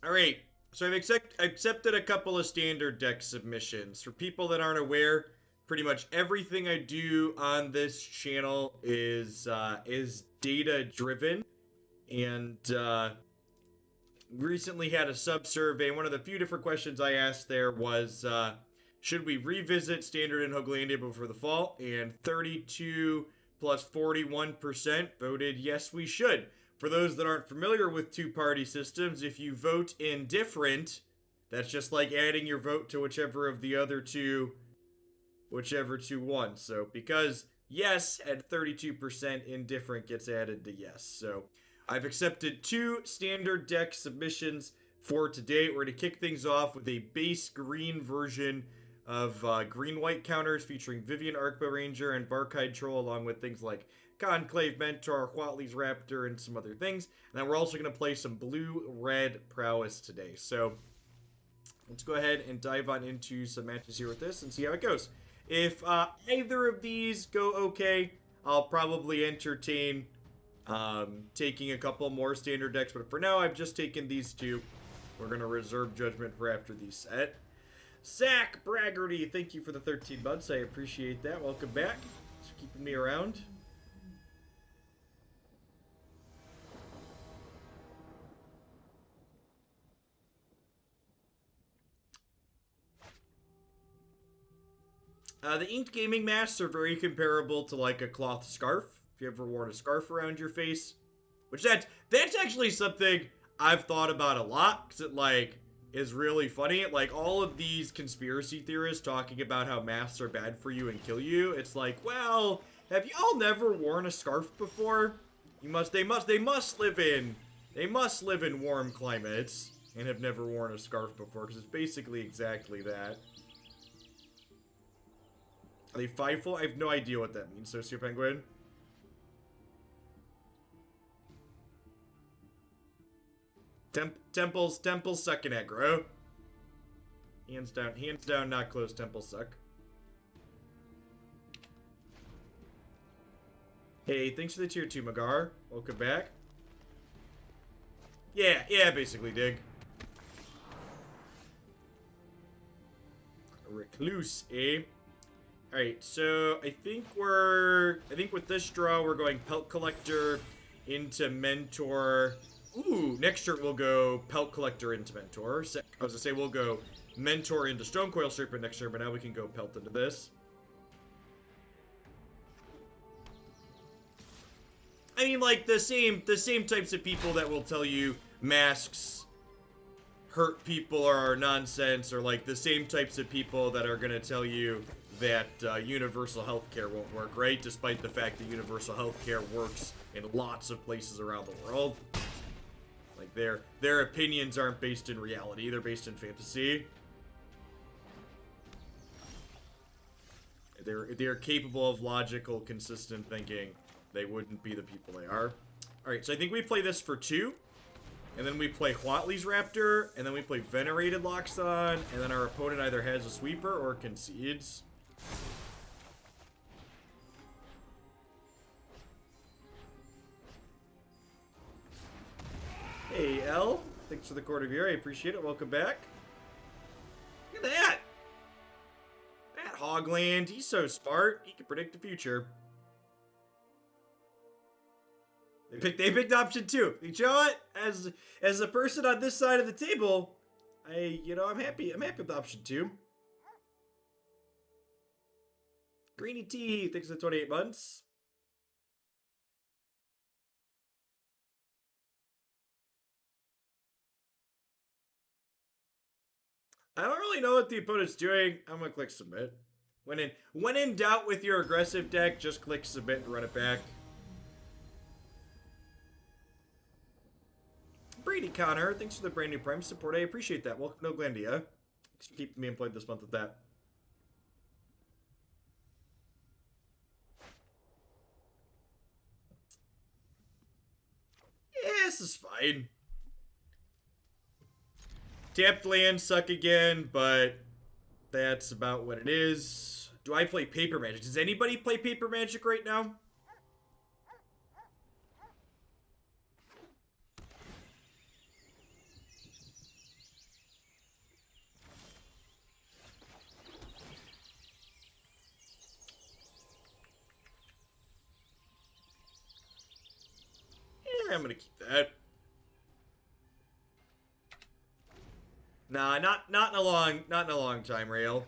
Alright, so I've accepted a couple of standard deck submissions. For people that aren't aware, pretty much everything I do on this channel is data driven. And recently had a sub-survey. One of the few different questions I asked there was, should we revisit Standard in Hooglandia before the fall? And 32 plus 41% voted yes, we should. For those that aren't familiar with two-party systems, if you vote indifferent, that's just like adding your vote to whichever two won. So because yes at 32%, indifferent gets added to yes. So I've accepted 2 standard deck submissions for today. We're going to kick things off with a base green version of green-white counters featuring Vivien, Arkbow Ranger, and Barkhide Troll, along with things like Conclave Mentor, Huatli's Raptor, and some other things. And then we're also going to play some blue-red prowess today. So let's go ahead and dive on into some matches here with this and see how it goes. If either of these go okay, I'll probably entertain taking a couple more standard decks, but for now I've just taken these 2. We're going to reserve judgment for after these set. Zach Braggerty, thank you for the 13 months. I appreciate that. Welcome back. Thanks for keeping me around. The inked gaming masks are very comparable to like a cloth scarf. If you ever worn a scarf around your face. Which that's actually something I've thought about a lot, because it like is really funny. Like all of these conspiracy theorists talking about how masks are bad for you and kill you. It's like, well, have y'all never worn a scarf before? They must live in warm climates and have never worn a scarf before, because it's basically exactly that. Are they fightful? I have no idea what that means, Socio Penguin. Temples suck in aggro. Hands down, not close, temples suck. Hey, thanks for the tier 2, Magar. Welcome back. Yeah, basically, dig. Recluse, eh? Alright, so I think with this draw we're going Pelt Collector into Mentor. Ooh, next turn we'll go Pelt Collector into Mentor. I was gonna say we'll go Mentor into Stonecoil Serpent next turn, but now we can go Pelt into this. I mean, like, the same types of people that will tell you masks hurt people or are nonsense, or like the same types of people that are gonna tell you that universal healthcare won't work, right? Despite the fact that universal healthcare works in lots of places around the world. Like, their opinions aren't based in reality, they're based in fantasy. They're capable of logical, consistent thinking. They wouldn't be the people they are. Alright, so I think we play this for 2. And then we play Huatli's Raptor, and then we play Venerated Loxodon, and then our opponent either has a sweeper or concedes. Hey, L. Thanks for the quarter view. I appreciate it. Welcome back. Look at that. That Hogland. He's so smart. He can predict the future. They picked option 2. You know what? As a person on this side of the table, I'm happy. I'm happy with option 2. Greeny T, thanks for the 28 months. I don't really know what the opponent's doing. I'm gonna click submit. When in doubt with your aggressive deck, just click submit and run it back. Brady Connor, thanks for the brand new Prime support. I appreciate that. Welcome to Glandia. Thanks for keeping me employed this month with that. Yeah, this is fine. Tapped lands suck again, but that's about what it is. Do I play Paper Magic? Does anybody play Paper Magic right now? I'm gonna keep that. Nah, not in a long time, Rail.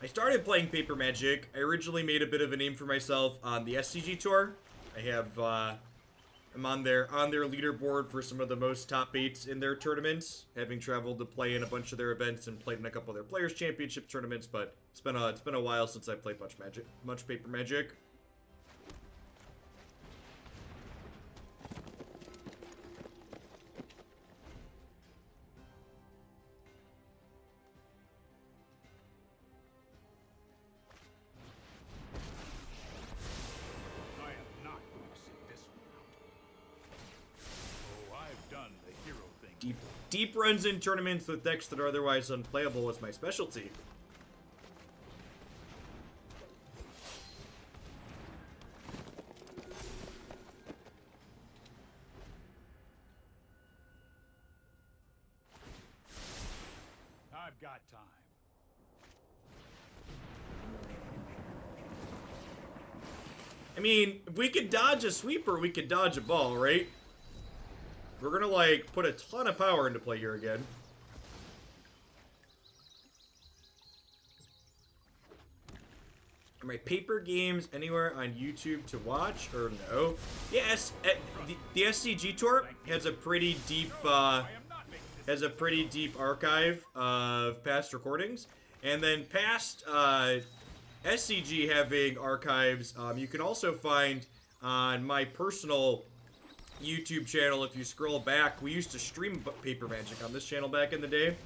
I started playing Paper Magic. I originally made a bit of a name for myself on the SCG tour. I have I'm on their leaderboard for some of the most top 8s in their tournaments, having traveled to play in a bunch of their events and played in a couple of their Players Championship tournaments. But it's been a while since I played much Paper Magic. Deep runs in tournaments with decks that are otherwise unplayable was my specialty. I've got time. I mean, if we could dodge a sweeper, we could dodge a ball, right? We're gonna, like, put a ton of power into play here again. Are my paper games anywhere on YouTube to watch, or no? Yes, the SCG tour has a pretty deep, archive of past recordings. And then past, SCG having archives, you can also find on my personal YouTube channel. If you scroll back, we used to stream Paper Magic on this channel back in the day.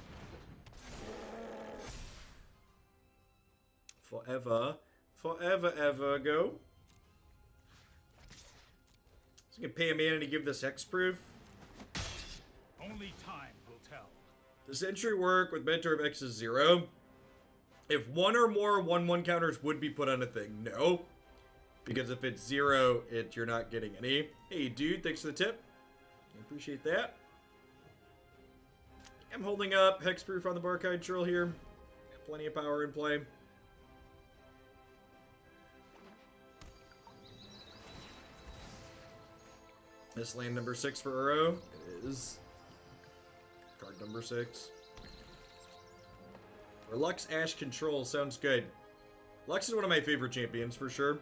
Forever ago. So I can pay a mana to give this hexproof. Only time will tell. Does Sentry work with Mentor of X is 0? If one or more 1/1 counters would be put on a thing, no. Because if it's 0, you're not getting any. Hey, dude, thanks for the tip. I appreciate that. I'm holding up hexproof on the Barkhide Troll here. Got plenty of power in play. This land number 6 for Uro. It is. Card number 6. Or Lux Ash Control sounds good. Lux is one of my favorite champions for sure.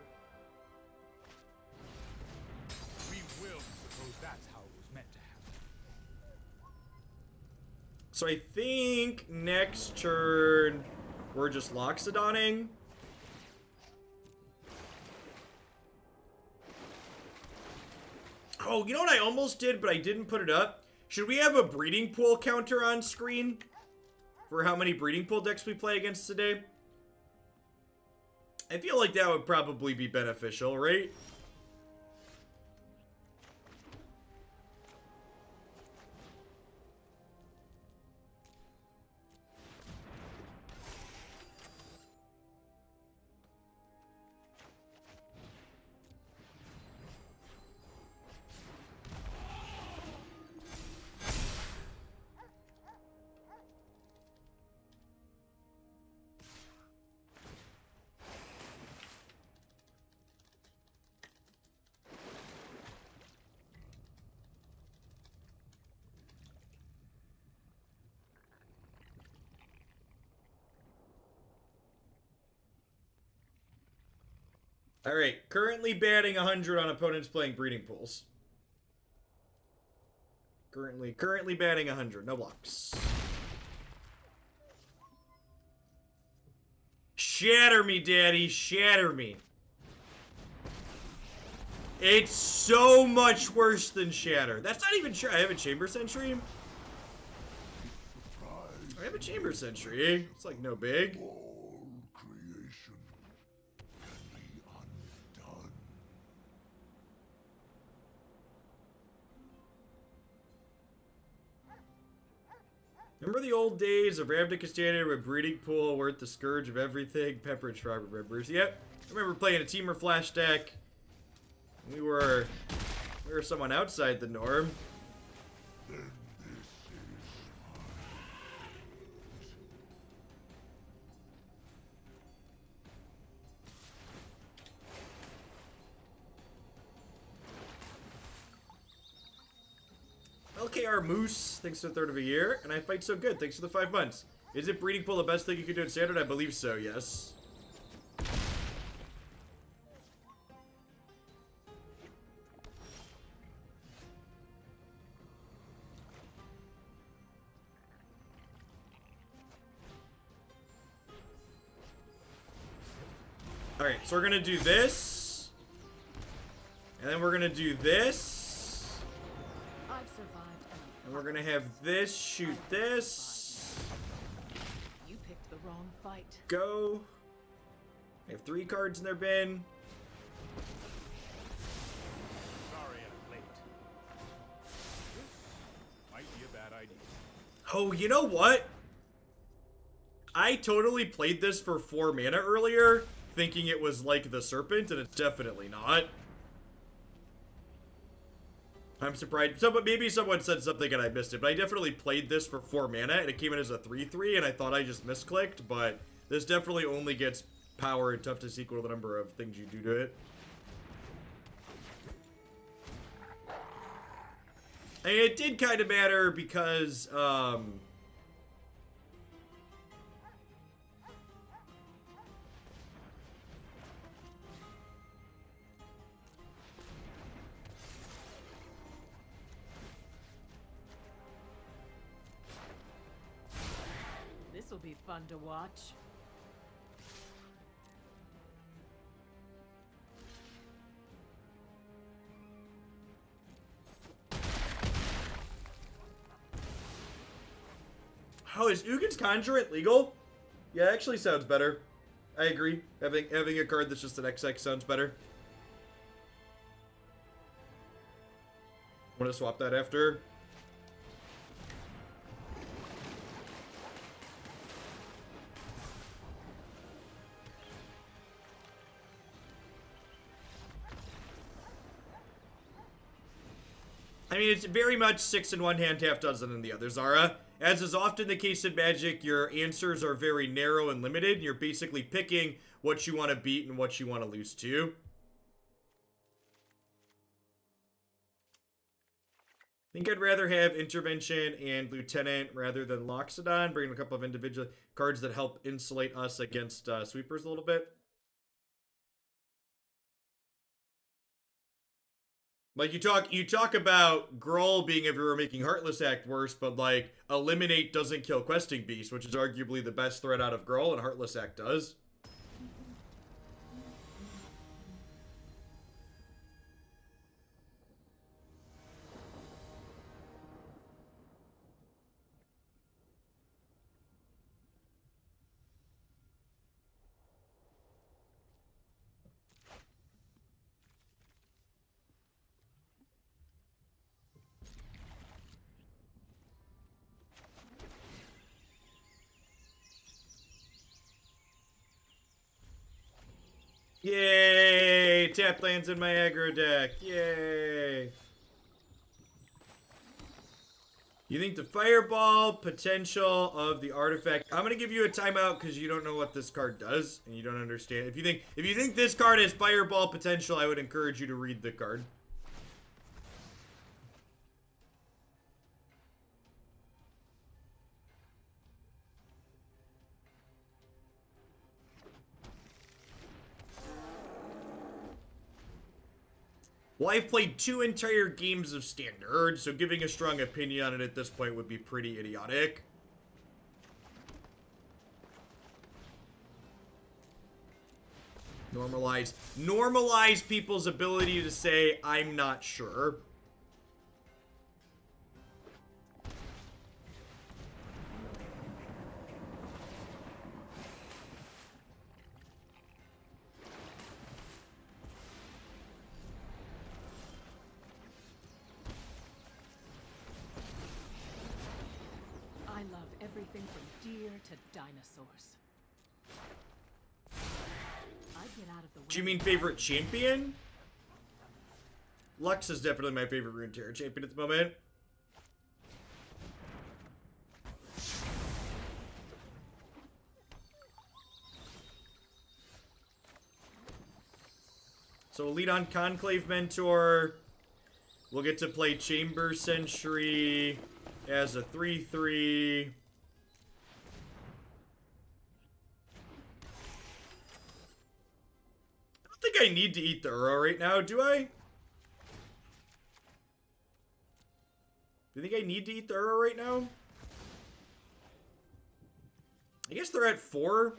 So I think next turn we're just Loxodoning. Oh, you know what I almost did, but I didn't put it up? Should we have a breeding pool counter on screen for how many breeding pool decks we play against today? I feel like that would probably be beneficial, right? Alright, currently batting 100 on opponents playing breeding pools. Currently batting 100, no blocks. Shatter me, daddy, shatter me. It's so much worse than shatter. That's not even true. I have a Chamber Sentry. I have a Chamber Sentry. It's like no big. Remember the old days of Ravnica Standard with Breeding Pool worth the scourge of everything? Pepperidge Tribe remembers. Yep. I remember playing a Teamer Flash deck. We were someone outside the norm. LKR Moose, thanks to the third of a year. And I fight so good, thanks for the 5 months. Is it breeding pool the best thing you can do in Standard? I believe so, yes. Alright, so we're gonna do this. And then we're gonna do this. I've survived. And we're gonna have this shoot this. You picked the wrong fight. Go. They have 3 cards in their bin. Sorry I'm late. This might be a bad idea. Oh, you know what? I totally played this for 4 mana earlier, thinking it was like the Serpent, and it's definitely not. I'm surprised. But maybe someone said something and I missed it, but I definitely played this for 4 mana, and it came in as a 3/3, and I thought I just misclicked, but this definitely only gets power and toughness equal to the number of things you do to it. And it did kind of matter because, This will be fun to watch. oh, is Ugin's Conjurant legal? Yeah, actually sounds better. I agree. Having a card that's just an XX sounds better. Want to swap that after? I mean, it's very much 6 in one hand, half dozen in the other, Zara. As is often the case in Magic, your answers are very narrow and limited. You're basically picking what you want to beat and what you want to lose to. I think I'd rather have Intervention and Lieutenant rather than Loxodon. Bring a couple of individual cards that help insulate us against sweepers a little bit. Like, you talk about Gruul being everywhere making Heartless Act worse, but, like, Eliminate doesn't kill Questing Beast, which is arguably the best threat out of Gruul, and Heartless Act does. Yay! Tap lands in my aggro deck. Yay! You think the fireball potential of the artifact... I'm going to give you a timeout because you don't know what this card does and you don't understand. If you think this card has fireball potential, I would encourage you to read the card. Well, I've played 2 entire games of Standard, so giving a strong opinion on it at this point would be pretty idiotic. Normalize people's ability to say, I'm not sure. I love everything from deer to dinosaurs. I'd get out of the way. Do you mean favorite champion? Lux is definitely my favorite Runeterra champion at the moment. So we'll lead on Conclave Mentor. We'll get to play Chamber Sentry as a 3/3. I don't think I need to eat the Uro right now, do I? Do you think I need to eat the Uro right now? I guess they're at 4.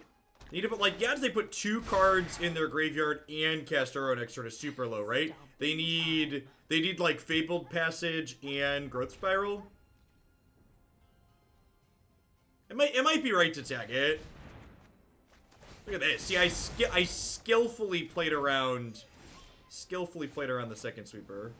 Need to put, like, yeah, they put 2 cards in their graveyard and cast Uro next turn is super low, right? They need like Fabled Passage and Growth Spiral. It might be right to tag it. Look at this. See, I skillfully played around the second sweeper.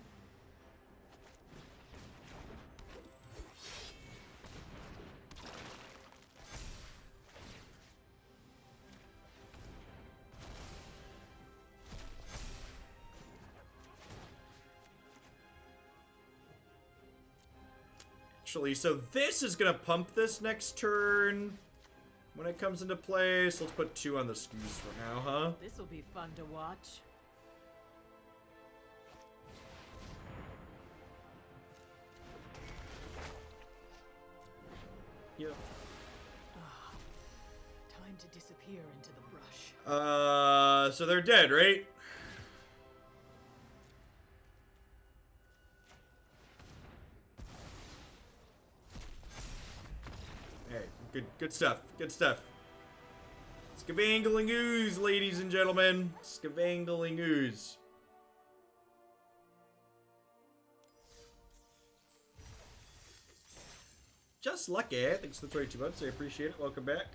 Actually, so this is gonna pump this next turn when it comes into play. So let's put 2 on the Scooze for now, huh? This'll be fun to watch. Yeah. Time to disappear into the brush. So they're dead, right? Good stuff. Good stuff. Scavenging Ooze, ladies and gentlemen. Scavenging Ooze. Just lucky. Thanks for the 22 months. I appreciate it. Welcome back.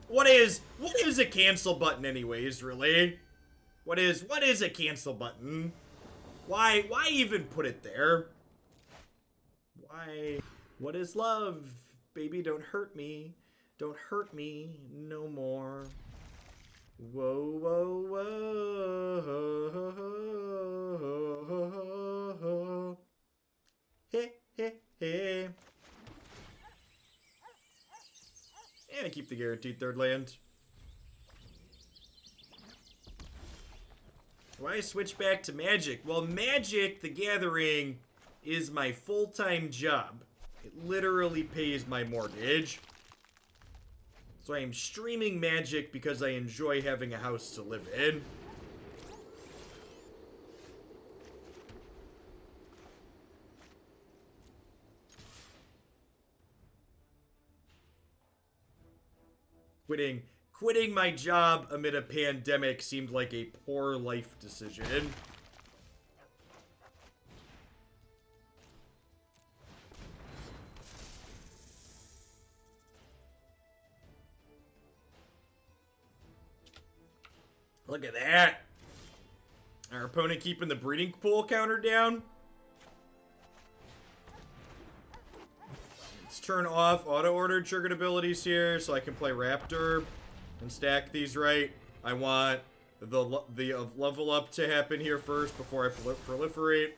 What is a cancel button anyways, really? What is a cancel button? Why even put it there? Why? What is love? Baby, don't hurt me. Don't hurt me no more. Whoa, whoa, whoa. Hey, hey, hey. And I keep the guaranteed 3rd land. Why switch back to Magic? Well, Magic the Gathering is my full-time job. It literally pays my mortgage. So I am streaming Magic because I enjoy having a house to live in. Quitting my job amid a pandemic seemed like a poor life decision. Look at that. Our opponent keeping the breeding pool counter down. Let's turn off auto-order triggered abilities here so I can play Raptor and stack these right. I want the level up to happen here first before I proliferate.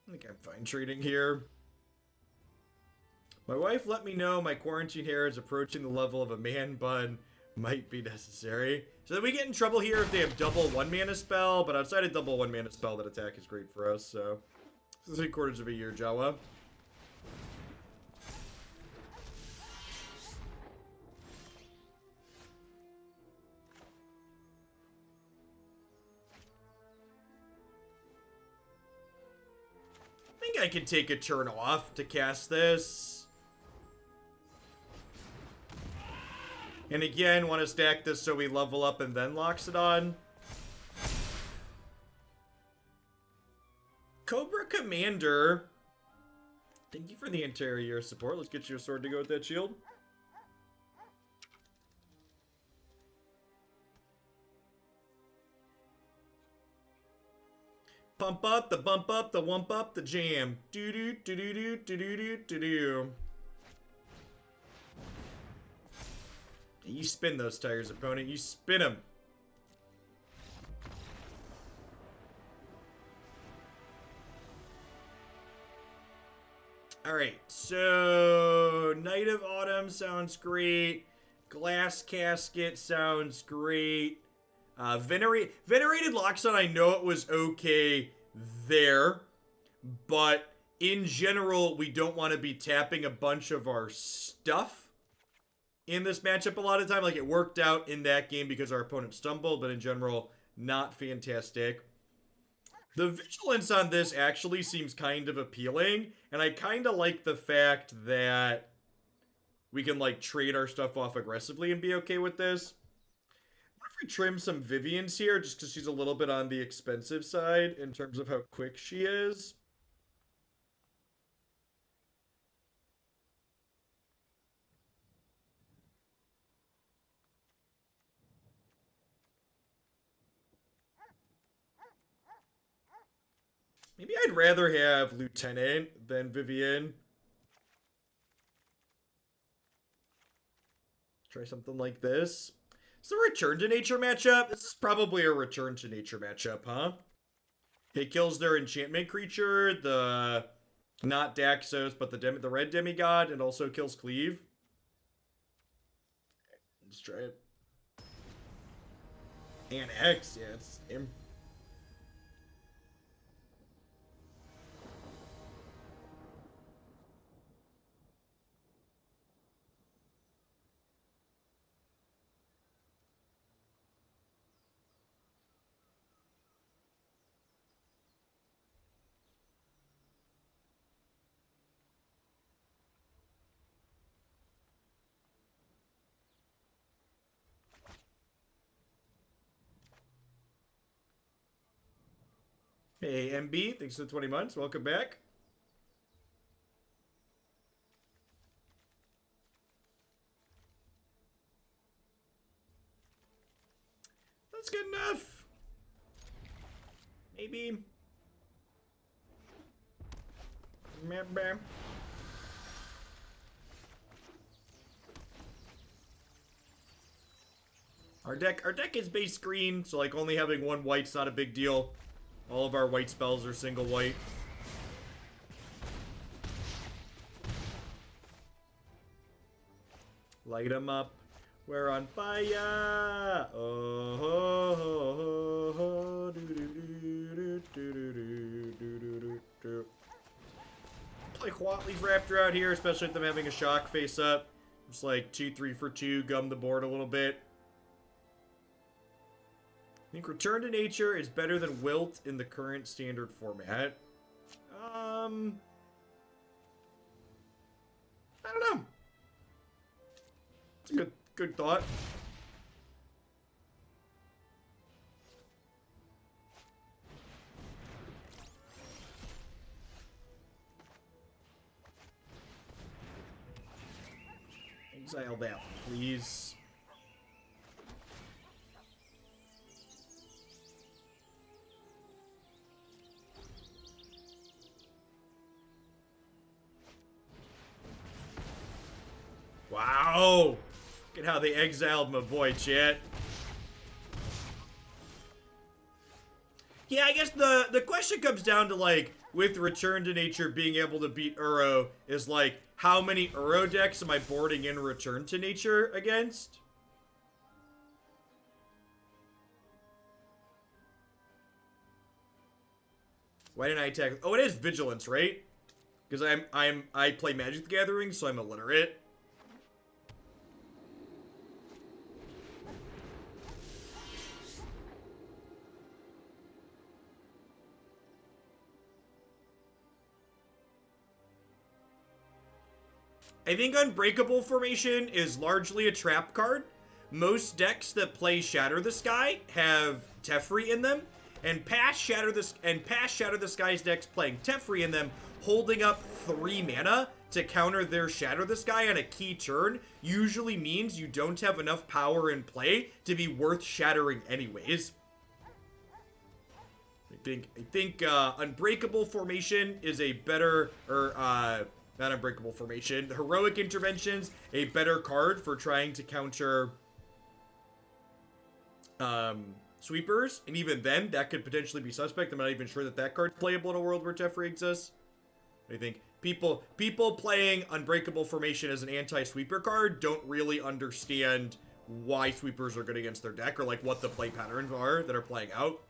I think I'm fine trading here. My wife let me know my quarantine hair is approaching the level of a man bun. Might be necessary. So then we get in trouble here if they have double 1-mana spell, but outside of double 1-mana spell, that attack is great for us, so. 3/4 of a year, Jawa. I think I can take a turn off to cast this. And again, want to stack this so we level up and then Loxodon. Cobra Commander. Thank you for the entire year support. Let's get you a sword to go with that shield. Pump up, the bump up, the wump up, the jam. Do-do, do-do-do, do-do-do, do-do. You spin those tires, opponent. You spin them. Alright, so Night of Autumn sounds great. Glass Casket sounds great. Venerated Loxodon, I know it was okay there, but in general, we don't want to be tapping a bunch of our stuff in this matchup a lot of time. Like, it worked out in that game because our opponent stumbled, but in general, not fantastic. The vigilance on this actually seems kind of appealing, and I kind of like the fact that we can, like, trade our stuff off aggressively and be okay with this. What if we trim some Vivien's here, just because she's a little bit on the expensive side in terms of how quick she is? Maybe I'd rather have Lieutenant than Vivien. Try something like this. It's a Return to Nature matchup. This is probably a Return to Nature matchup, huh? It kills their enchantment creature, the not Daxos, but the red demigod, and also kills Cleave. Let's try it. And X, yeah, it's him. Hey, MB, thanks for the 20 months. Welcome back. That's good enough. Maybe. Remember. Our deck is base green, so like only having one white's not a big deal. All of our white spells are single white. Light them up. We're on fire. Oh, ho, ho, ho, ho. Do, do, do, do, do, do, do, do, do. Play Huatli's Raptor out here, especially with them having a shock face up. Just like 2-3 for 2, gum the board a little bit. I think Return to Nature is better than Wilt in the current standard format. I don't know. It's a good thought. Exile that, please. Wow! Look at how they exiled my boy, chat. Yeah, I guess the question comes down to, like, with Return to Nature being able to beat Uro, is, like, how many Uro decks am I boarding in Return to Nature against? Why didn't I attack? Oh, it is Vigilance, right? Because I play Magic the Gathering, so I'm illiterate. I think Unbreakable Formation is largely a trap card. Most decks that play Shatter the Sky have Teferi in them, and past Shatter the Sky's decks playing Teferi in them, holding up 3 mana to counter their Shatter the Sky on a key turn usually means you don't have enough power in play to be worth shattering anyways. I think Unbreakable Formation is a better, not Unbreakable Formation. Heroic Intervention's a better card for trying to counter sweepers. And even then, that could potentially be suspect. I'm not even sure that card's playable in a world where Teferi exists. I think People playing Unbreakable Formation as an anti-sweeper card don't really understand why sweepers are good against their deck, or like what the play patterns are that are playing out.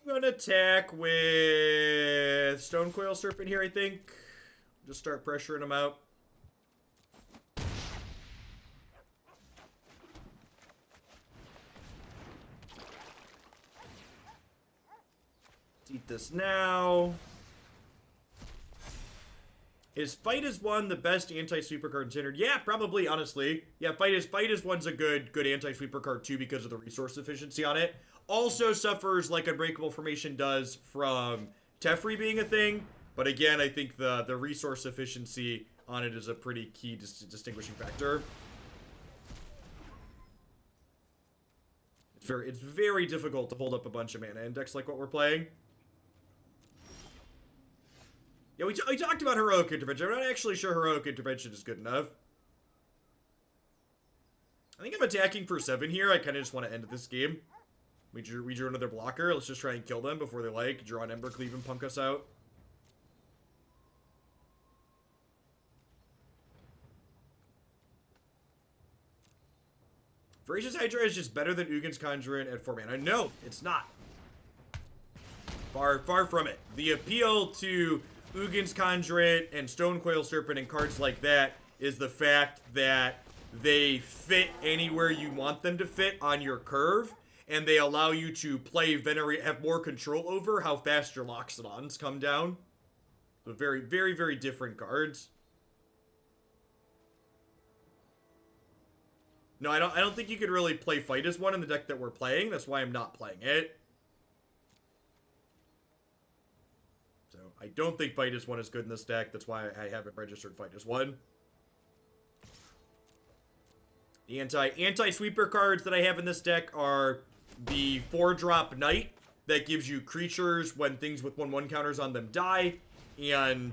I'm gonna attack with Stonecoil Serpent here, I think. Just start pressuring him out. Let's eat this now. Is Fight as One the best anti-sweeper card considered? Yeah, probably, honestly. Yeah, Fight as One's a good anti-sweeper card too because of the resource efficiency on it. Also suffers like Unbreakable Formation does from Teferi being a thing. But again, I think the resource efficiency on it is a pretty key distinguishing factor. It's very difficult to hold up a bunch of mana index like what we're playing. Yeah, we talked about Heroic Intervention. I'm not actually sure Heroic Intervention is good enough. I think I'm attacking for 7 here. I kind of just want to end this game. We drew another blocker. Let's just try and kill them before they like draw an Embercleave and punk us out. Voracious Hydra is just better than Ugin's Conjurant at 4 mana. No, it's not. Far from it. The appeal to Ugin's Conjurant and Stonecoil Serpent and cards like that is the fact that they fit anywhere you want them to fit on your curve, and they allow you to have more control over how fast your Loxodons come down. So very, very, very different cards. No, I don't think you could really play Fight as One in the deck that we're playing. That's why I'm not playing it. So I don't think Fight as One is good in this deck. That's why I haven't registered Fight as One. The anti-sweeper cards that I have in this deck are the 4-drop Knight that gives you creatures when things with 1/1 counters on them die. And,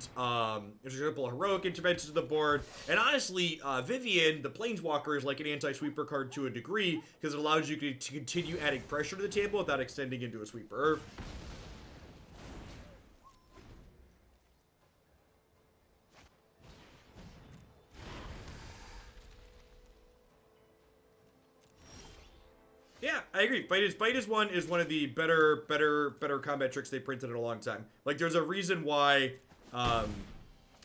there's a couple of Heroic Interventions to the board. And honestly, Vivien, the Planeswalker, is like an anti-sweeper card to a degree, because it allows you to continue adding pressure to the table without extending into a sweeper. Yeah, I agree. Fight as One is one of the better combat tricks they printed in a long time. Like, there's a reason why,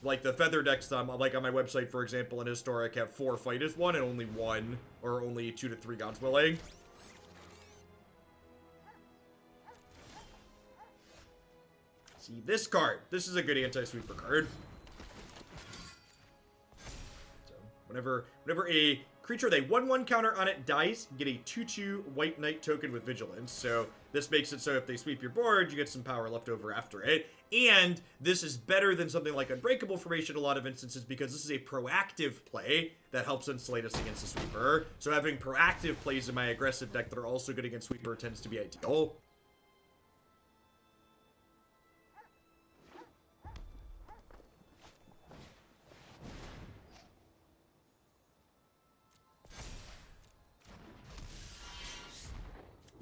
like, the Feather decks, like, on my website, for example, in Historic, have 4 Fight as One and only 1, or only 2 to 3 God's Willing. See, this card. This is a good anti-sweeper card. So, whenever a creature with a 1/1 counter on it dies, get a 2/2 White Knight token with Vigilance. So this makes it so if they sweep your board, you get some power left over after it. And this is better than something like Unbreakable Formation in a lot of instances because this is a proactive play that helps insulate us against the sweeper. So having proactive plays in my aggressive deck that are also good against sweeper tends to be ideal.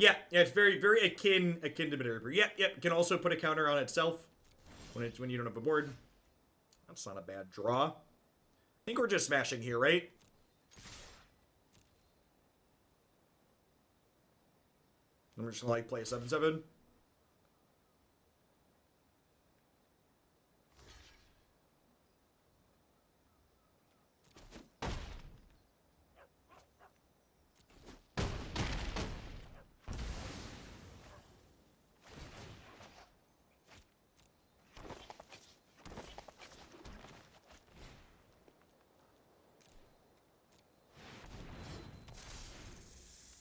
Yeah, it's very, very akin to Maneuver. Yep, can also put a counter on itself when you don't have a board. That's not a bad draw. I think we're just smashing here, right? And we're just gonna like play a 7/7.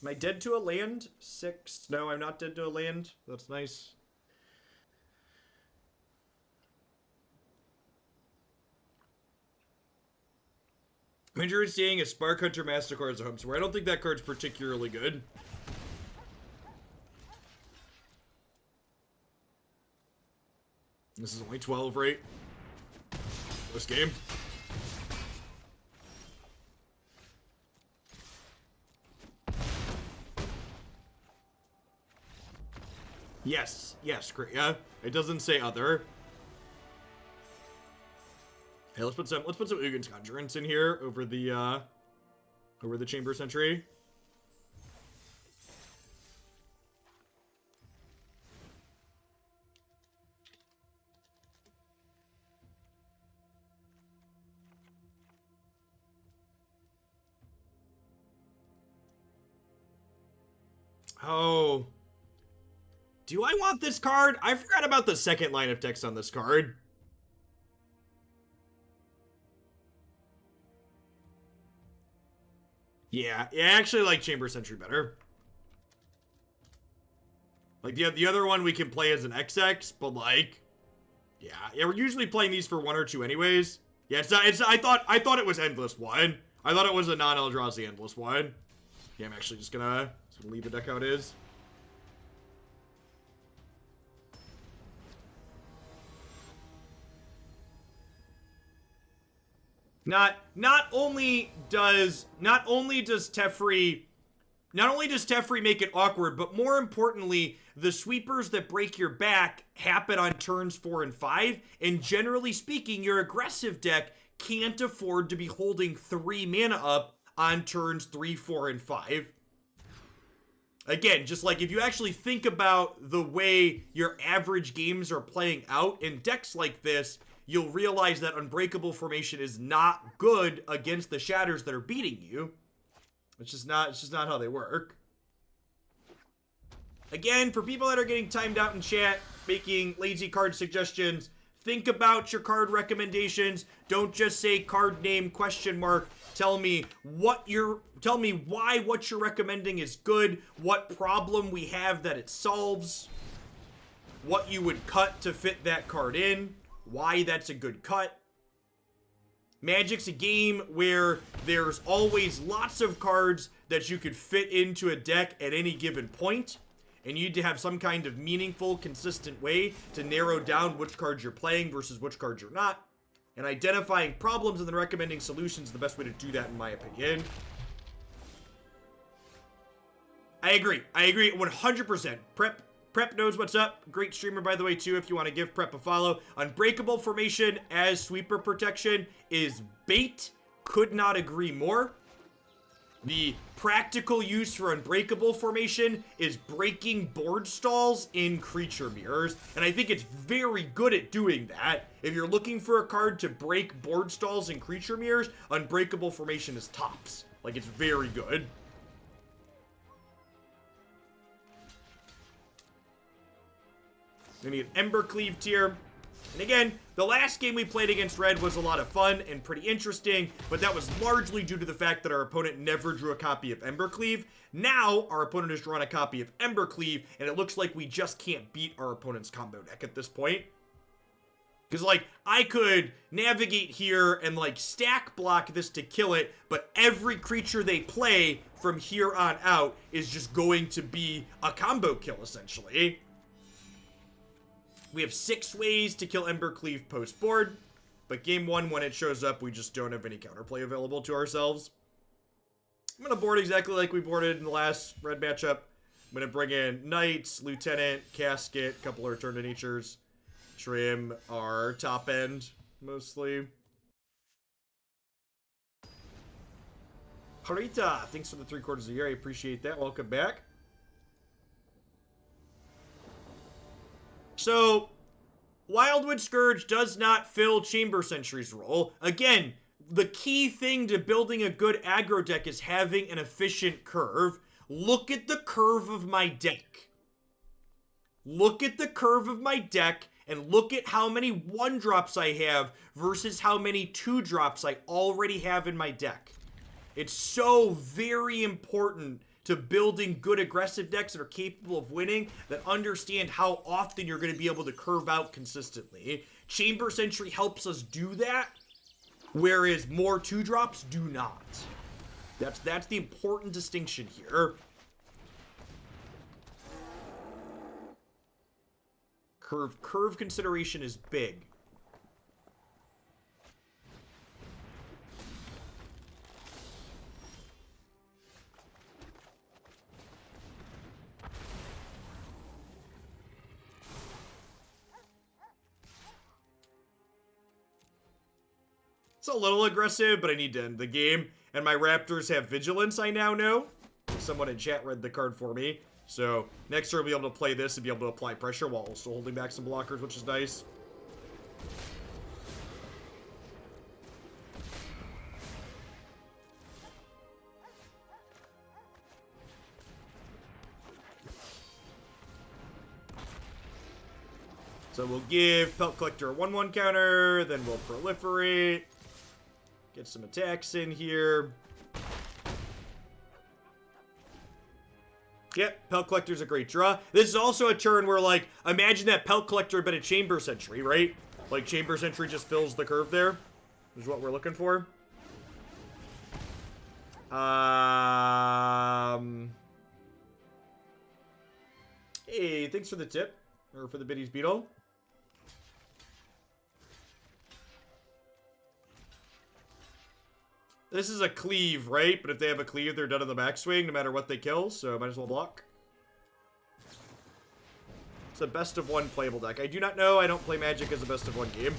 Am I dead to a land? 6. No, I'm not dead to a land. That's nice. I'm enjoying seeing a Spark Hunter Mastercard as a home swear. I don't think that card's particularly good. This is only 12, right? this game. Yes, yes, great. Yeah, it doesn't say other. Hey, let's put some Ugin's Conjurance in here over the Chamber Sentry. Oh. Do I want this card? I forgot about the second line of text on this card. Yeah, I actually like Chamber Sentry better. Like, the other one we can play as an XX, but like... Yeah, we're usually playing these for 1 or 2 anyways. Yeah, I thought it was Endless 1. I thought it was a non-Eldrazi Endless 1. Yeah, I'm actually just gonna leave the deck how it is. Not only does Teferi make it awkward, but more importantly, the sweepers that break your back happen on turns 4 and 5, and generally speaking, your aggressive deck can't afford to be holding 3 mana up on turns 3, 4, and 5. Again, just like if you actually think about the way your average games are playing out in decks like this, you'll realize that Unbreakable Formation is not good against the Shatters that are beating you. It's just not how they work. Again, for people that are getting timed out in chat, making lazy card suggestions, think about your card recommendations. Don't just say card name ? Tell me why what you're recommending is good, what problem we have that it solves, what you would cut to fit that card in, why that's a good cut. Magic's a game where there's always lots of cards that you could fit into a deck at any given point, and you need to have some kind of meaningful, consistent way to narrow down which cards you're playing versus which cards you're not. And identifying problems and then recommending solutions is the best way to do that, in my opinion. I agree 100%. Prep knows what's up. Great streamer, by the way, too, if you want to give Prep a follow. Unbreakable Formation as sweeper protection is bait. Could not agree more. The practical use for Unbreakable Formation is breaking board stalls in creature mirrors, and I think it's very good at doing that. If you're looking for a card to break board stalls in creature mirrors, Unbreakable Formation is tops. Like, it's very good. We need an Embercleave tier. And again, the last game we played against Red was a lot of fun and pretty interesting, but that was largely due to the fact that our opponent never drew a copy of Embercleave. Now, our opponent has drawn a copy of Embercleave, and it looks like we just can't beat our opponent's combo deck at this point. Because, like, I could navigate here and, like, stack block this to kill it, but every creature they play from here on out is just going to be a combo kill, essentially. We have 6 ways to kill Embercleave post-board, but game 1, when it shows up, we just don't have any counterplay available to ourselves. I'm going to board exactly like we boarded in the last red matchup. I'm going to bring in Knights, Lieutenant, Casket, a couple of Return to Natures, trim our top end, mostly. Harita, thanks for the 3/4 of the year. I appreciate that. Welcome back. So, Wildwood Scourge does not fill Chamber Sentry's role. Again, the key thing to building a good aggro deck is having an efficient curve. Look at the curve of my deck. Look at the curve of my deck, and look at how many 1-drops I have versus how many 2-drops I already have in my deck. It's so very important to building good aggressive decks that are capable of winning, that understand how often you're going to be able to curve out consistently. Chamber Sentry helps us do that, whereas more 2-drops do not. That's the important distinction here. Curve consideration is big. It's a little aggressive, but I need to end the game. And my Raptors have Vigilance, I now know. Someone in chat read the card for me. So next turn, I'll be able to play this and be able to apply pressure while also holding back some blockers, which is nice. So we'll give Pelt Collector a 1/1 counter, then we'll proliferate. Get some attacks in here. Yep, Pelt Collector's a great draw. This is also a turn where, like, imagine that Pelt Collector but a Chamber Sentry, right? Like, Chamber Sentry just fills the curve there. Is what we're looking for. Hey, thanks for the tip. Or for the Biddy's Beetle. This is a cleave, right? But if they have a cleave, they're done on the backswing, no matter what they kill, so might as well block. It's a best of one playable deck. I do not know. I don't play Magic as a best of one game.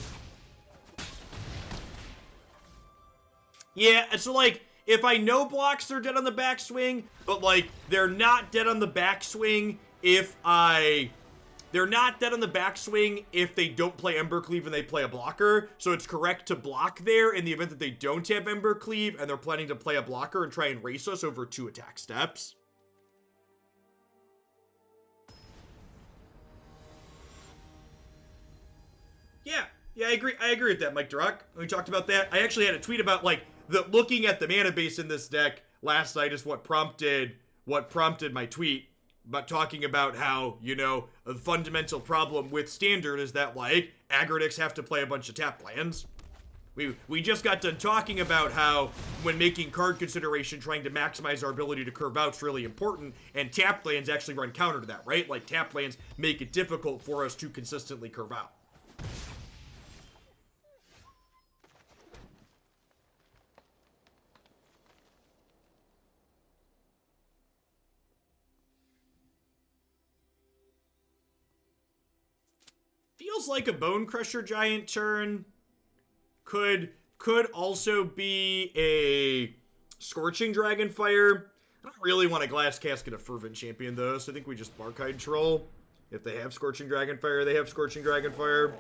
Yeah, so like, if I know blocks, they're dead on the backswing, but like, they're not dead on the backswing if they're not dead on the backswing if they don't play Embercleave and they play a blocker. So it's correct to block there in the event that they don't have Embercleave and they're planning to play a blocker and try and race us over 2 attack steps. Yeah, I agree with that, Mike Durock. We talked about that. I actually had a tweet about, like, looking at the mana base in this deck last night is what prompted my tweet. But talking about how, you know, a fundamental problem with Standard is that, like, aggro decks have to play a bunch of tap lands. We just got done talking about how, when making card consideration, trying to maximize our ability to curve out is really important, and tap lands actually run counter to that, right? Like, tap lands make it difficult for us to consistently curve out. Feels like a Bone Crusher Giant turn. Could also be a Scorching Dragonfire. I don't really want a Glass Casket of Fervent Champion, though, so I think we just Barkhide Troll. If they have Scorching Dragonfire, they have Scorching Dragonfire.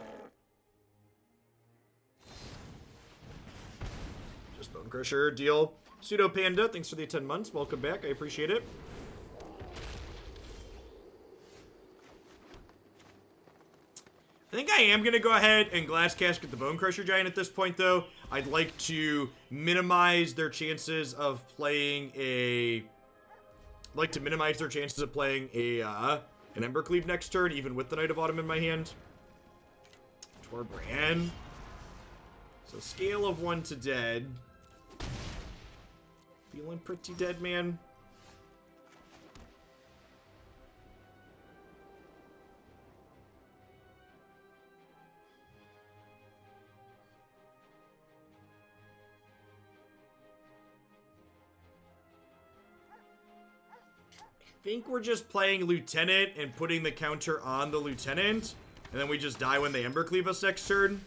Just Bone Crusher, deal. Pseudo Panda, thanks for the 10 months. Welcome back, I appreciate it. I think I am going to go ahead and Glass Casket the Bone Crusher Giant at this point, though. I'd like to minimize their chances of playing an Embercleave next turn, even with the Knight of Autumn in my hand. Torbran. So scale of 1 to dead. Feeling pretty dead, man. I think we're just playing Lieutenant and putting the counter on the Lieutenant, and then we just die when they Embercleave us next turn.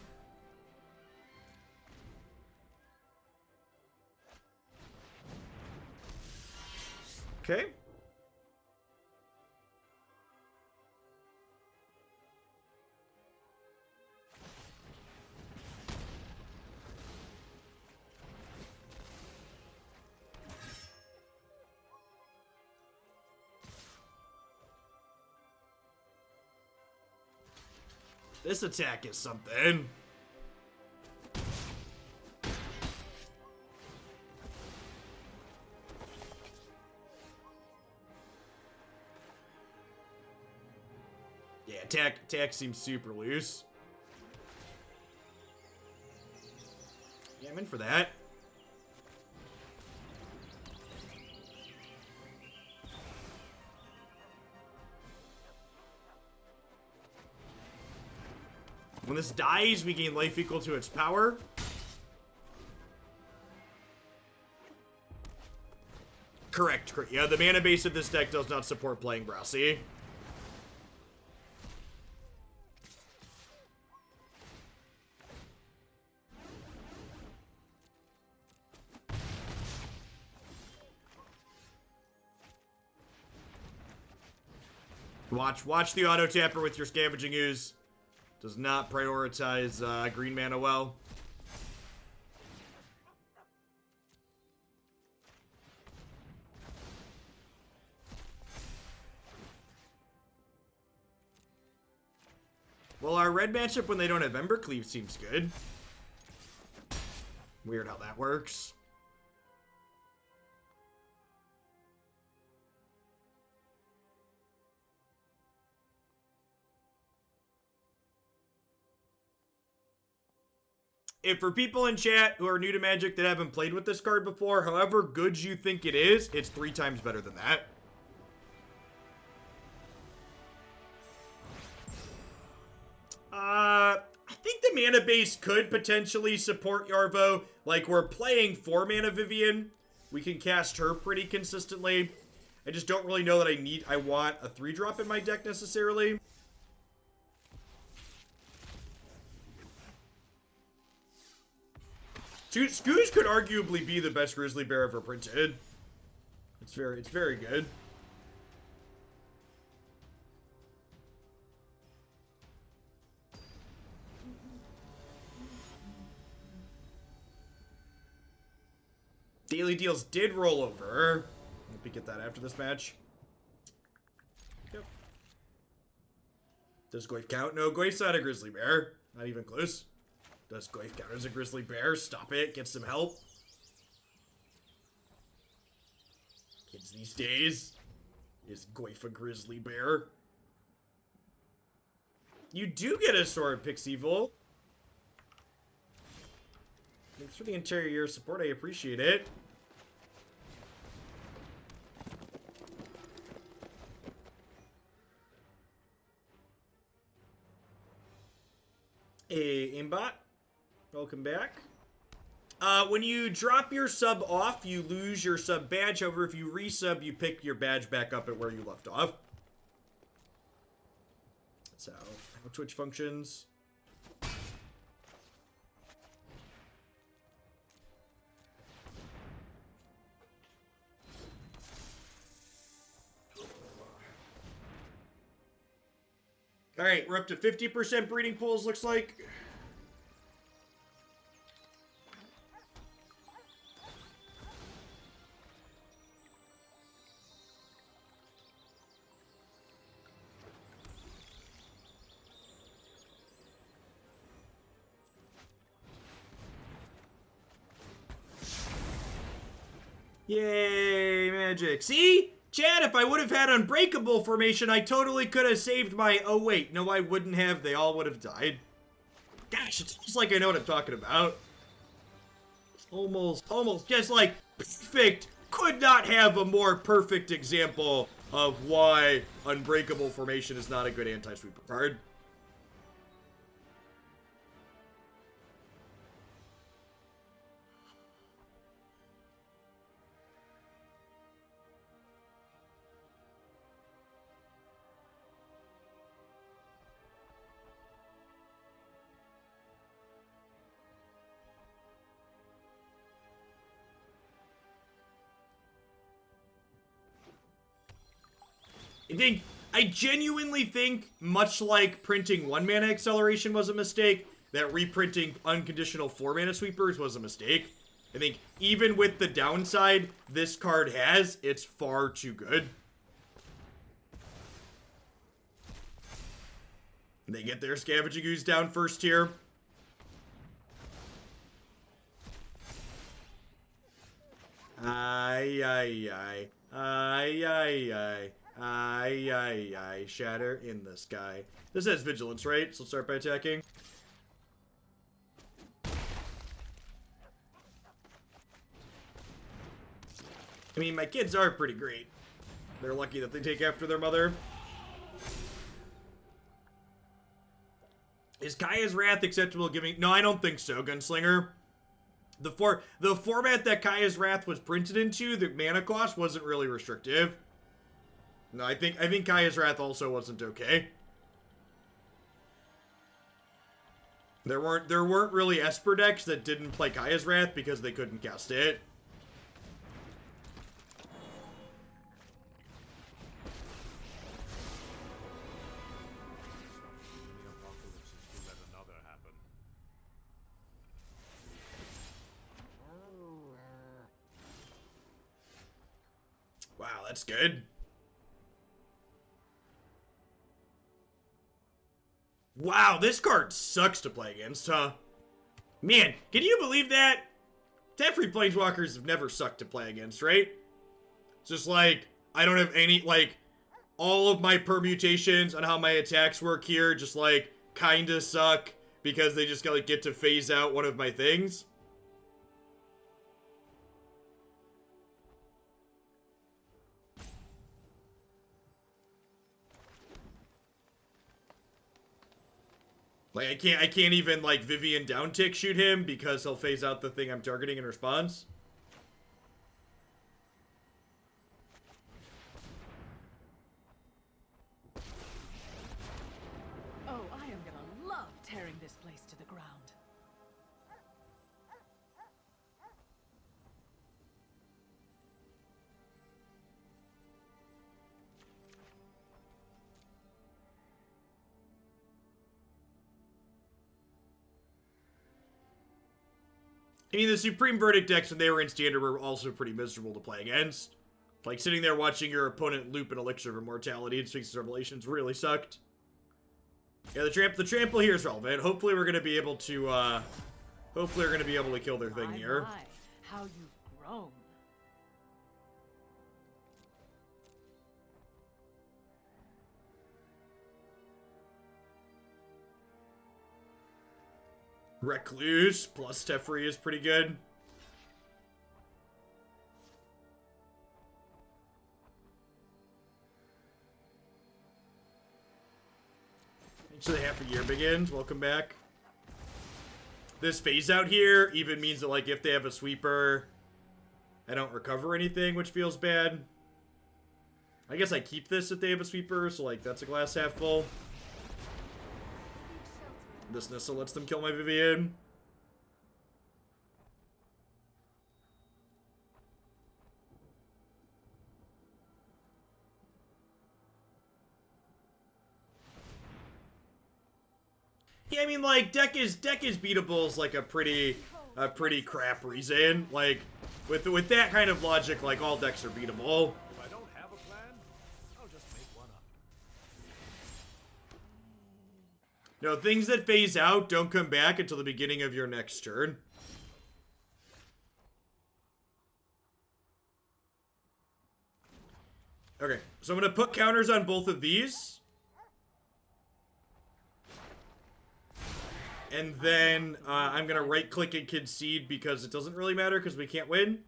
Okay. This attack is something. Yeah, attack seems super loose. Yeah, I'm in for that. When this dies, we gain life equal to its power. Correct. Yeah, the mana base of this deck does not support playing Brassy. Watch the auto tapper with your Scavenging Ooze. Does not prioritize green mana well. Well, our red matchup when they don't have Embercleave seems good. Weird how that works. If for people in chat who are new to Magic that haven't played with this card before, however good you think it is, it's 3 times better than that. I think the mana base could potentially support Yarvo. Like, we're playing 4 mana Vivien. We can cast her pretty consistently. I just don't really know that I want a 3-drop in my deck necessarily. Scooge could arguably be the best Grizzly Bear ever printed. It's very good. Daily Deals did roll over. Let me get that after this match. Yep. Does Goyf count? No, Goyf's not a Grizzly Bear. Not even close. Does Goyf count as a Grizzly Bear? Stop it. Get some help. Kids these days. Is Goyf a Grizzly Bear? You do get a Sword, Pixieval. Thanks for the entire year support. I appreciate it. Hey, aimbot. Welcome back. When you drop your sub off, you lose your sub badge. However, if you resub, you pick your badge back up at where you left off. That's how Twitch functions. Alright, we're up to 50% breeding pools, looks like. Yay, Magic. See? Chad, if I would have had Unbreakable formation, I totally could have saved my... Oh, wait. No, I wouldn't have. They all would have died. Gosh, it's just like I know what I'm talking about. It's almost just like perfect. Could not have a more perfect example of why Unbreakable formation is not a good anti-sweeper card. I genuinely think, much like printing 1-mana acceleration was a mistake, that reprinting unconditional 4-mana sweepers was a mistake. I think even with the downside this card has, it's far too good. And they get their Scavenging Ooze down first here. Ay, ay, ay. Ay, ay, ay. Aye, aye, aye. Shatter in the sky. This has vigilance, right? So let's start by attacking. I mean, my kids are pretty great. They're lucky that they take after their mother. Is Kaya's Wrath acceptable giving... No, I don't think so, Gunslinger. The format that Kaya's Wrath was printed into, the mana cost wasn't really restrictive. No, I think Kaya's Wrath also wasn't okay. There weren't really Esper decks that didn't play Kaya's Wrath because they couldn't cast it. that's good. Wow, this card sucks to play against, huh? Man, can you believe that? Teferi Planeswalkers have never sucked to play against, right? It's just like, I don't have any, like, all of my permutations on how my attacks work here just, like, kinda suck because they just, like, get to phase out one of my things. Like, I can't even, like, Vivien downtick shoot him because he'll phase out the thing I'm targeting in response. Oh, I am gonna love tearing this place to the ground. I mean, the Supreme Verdict decks when they were in Standard were also pretty miserable to play against. Like, sitting there watching your opponent loop an Elixir of Immortality and Sphinx Revelations really sucked. Yeah, the trample here is relevant. Hopefully we're gonna be able to, kill their thing here. My, how you've grown. Recluse plus Teferi is pretty good. So the half a year begins. Welcome back. This phase out here even means that, like, if they have a sweeper, I don't recover anything, which feels bad. I guess I keep this if they have a sweeper, so, like, that's a glass half full. This Nissa lets them kill my Vivien. Yeah, I mean, like, deck is beatable is like a pretty crap reason. Like, with that kind of logic, like, all decks are beatable. If I don't have a plan, I'll just make one up. No, things that phase out don't come back until the beginning of your next turn. Okay, so I'm gonna put counters on both of these. And then I'm gonna right-click and concede because it doesn't really matter because we can't win.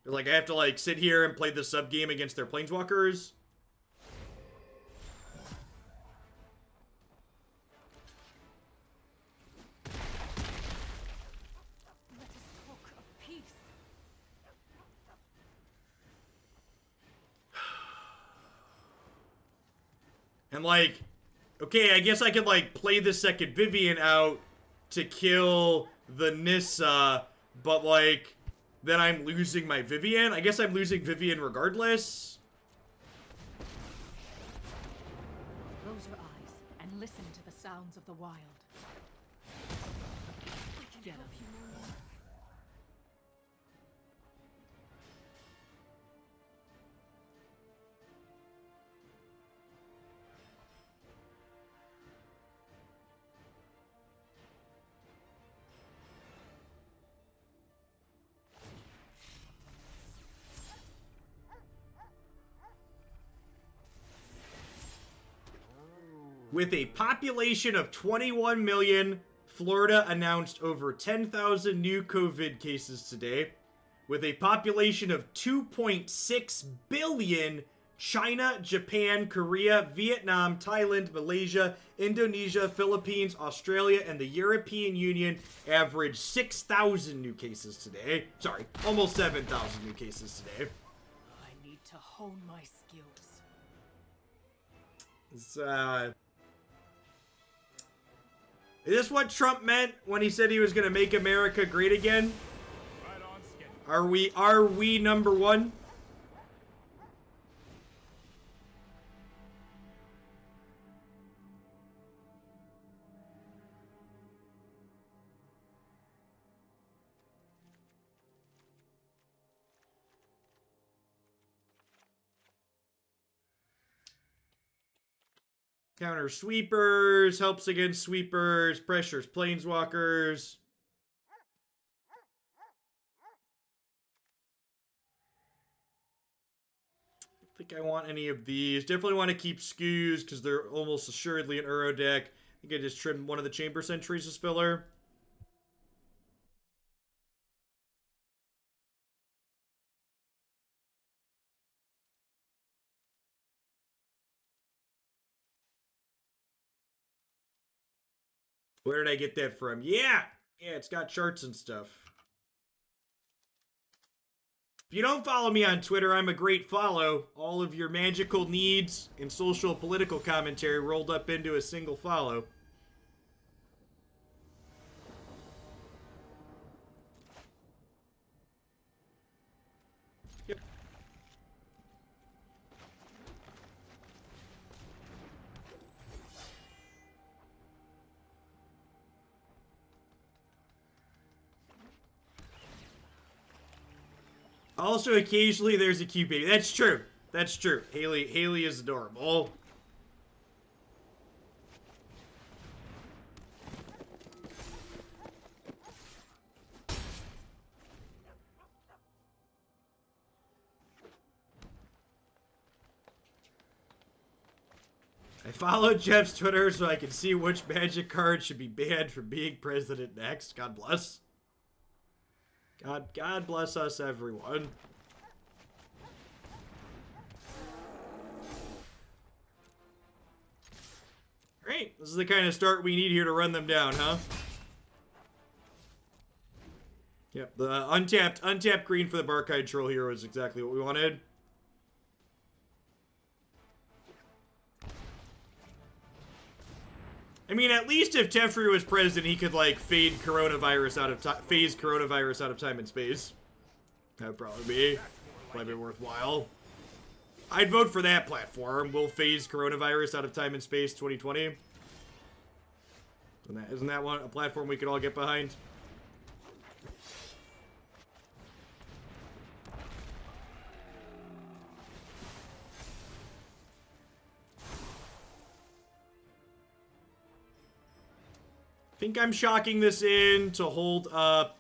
Like, I have to, like, sit here and play the sub-game against their Planeswalkers. Let us talk of peace. And, like, okay, I guess I could, like, play the second Vivien out to kill the Nissa, but, like, then I'm losing my Vivien. I guess I'm losing Vivien regardless. Close your eyes and listen to the sounds of the wild. I can help you no more. With a population of 21 million, Florida announced over 10,000 new COVID cases today. With a population of 2.6 billion, China, Japan, Korea, Vietnam, Thailand, Malaysia, Indonesia, Philippines, Australia, and the European Union averaged 6,000 new cases today. Sorry, almost 7,000 new cases today. I need to hone my skills. It's, is this what Trump meant when he said he was going to make America great again? Right on schedule. Are we number one? Counter sweepers, helps against sweepers, pressures planeswalkers. I think I want any of these. Definitely want to keep skews because they're almost assuredly an Uro deck. I think I just trimmed one of the Chamber Sentries as filler. Where did I get that from? Yeah, it's got charts and stuff. If you don't follow me on Twitter, I'm a great follow. All of your magical needs and social political commentary rolled up into a single follow. Yep. Also, occasionally there's a cute baby. That's true. That's true. Haley is adorable. I followed Jeff's Twitter so I can see which Magic card should be banned from being president next. God bless. God bless us, everyone. Great. This is the kind of start we need here to run them down, huh? Yep, the untapped green for the Barkhide Troll hero is exactly what we wanted. I mean, at least if Teferi was president, he could, like, phase coronavirus out of time and space. That would probably be worthwhile. I'd vote for that platform. We'll phase coronavirus out of time and space 2020. Isn't that one a platform we could all get behind? I think I'm shocking this in to hold up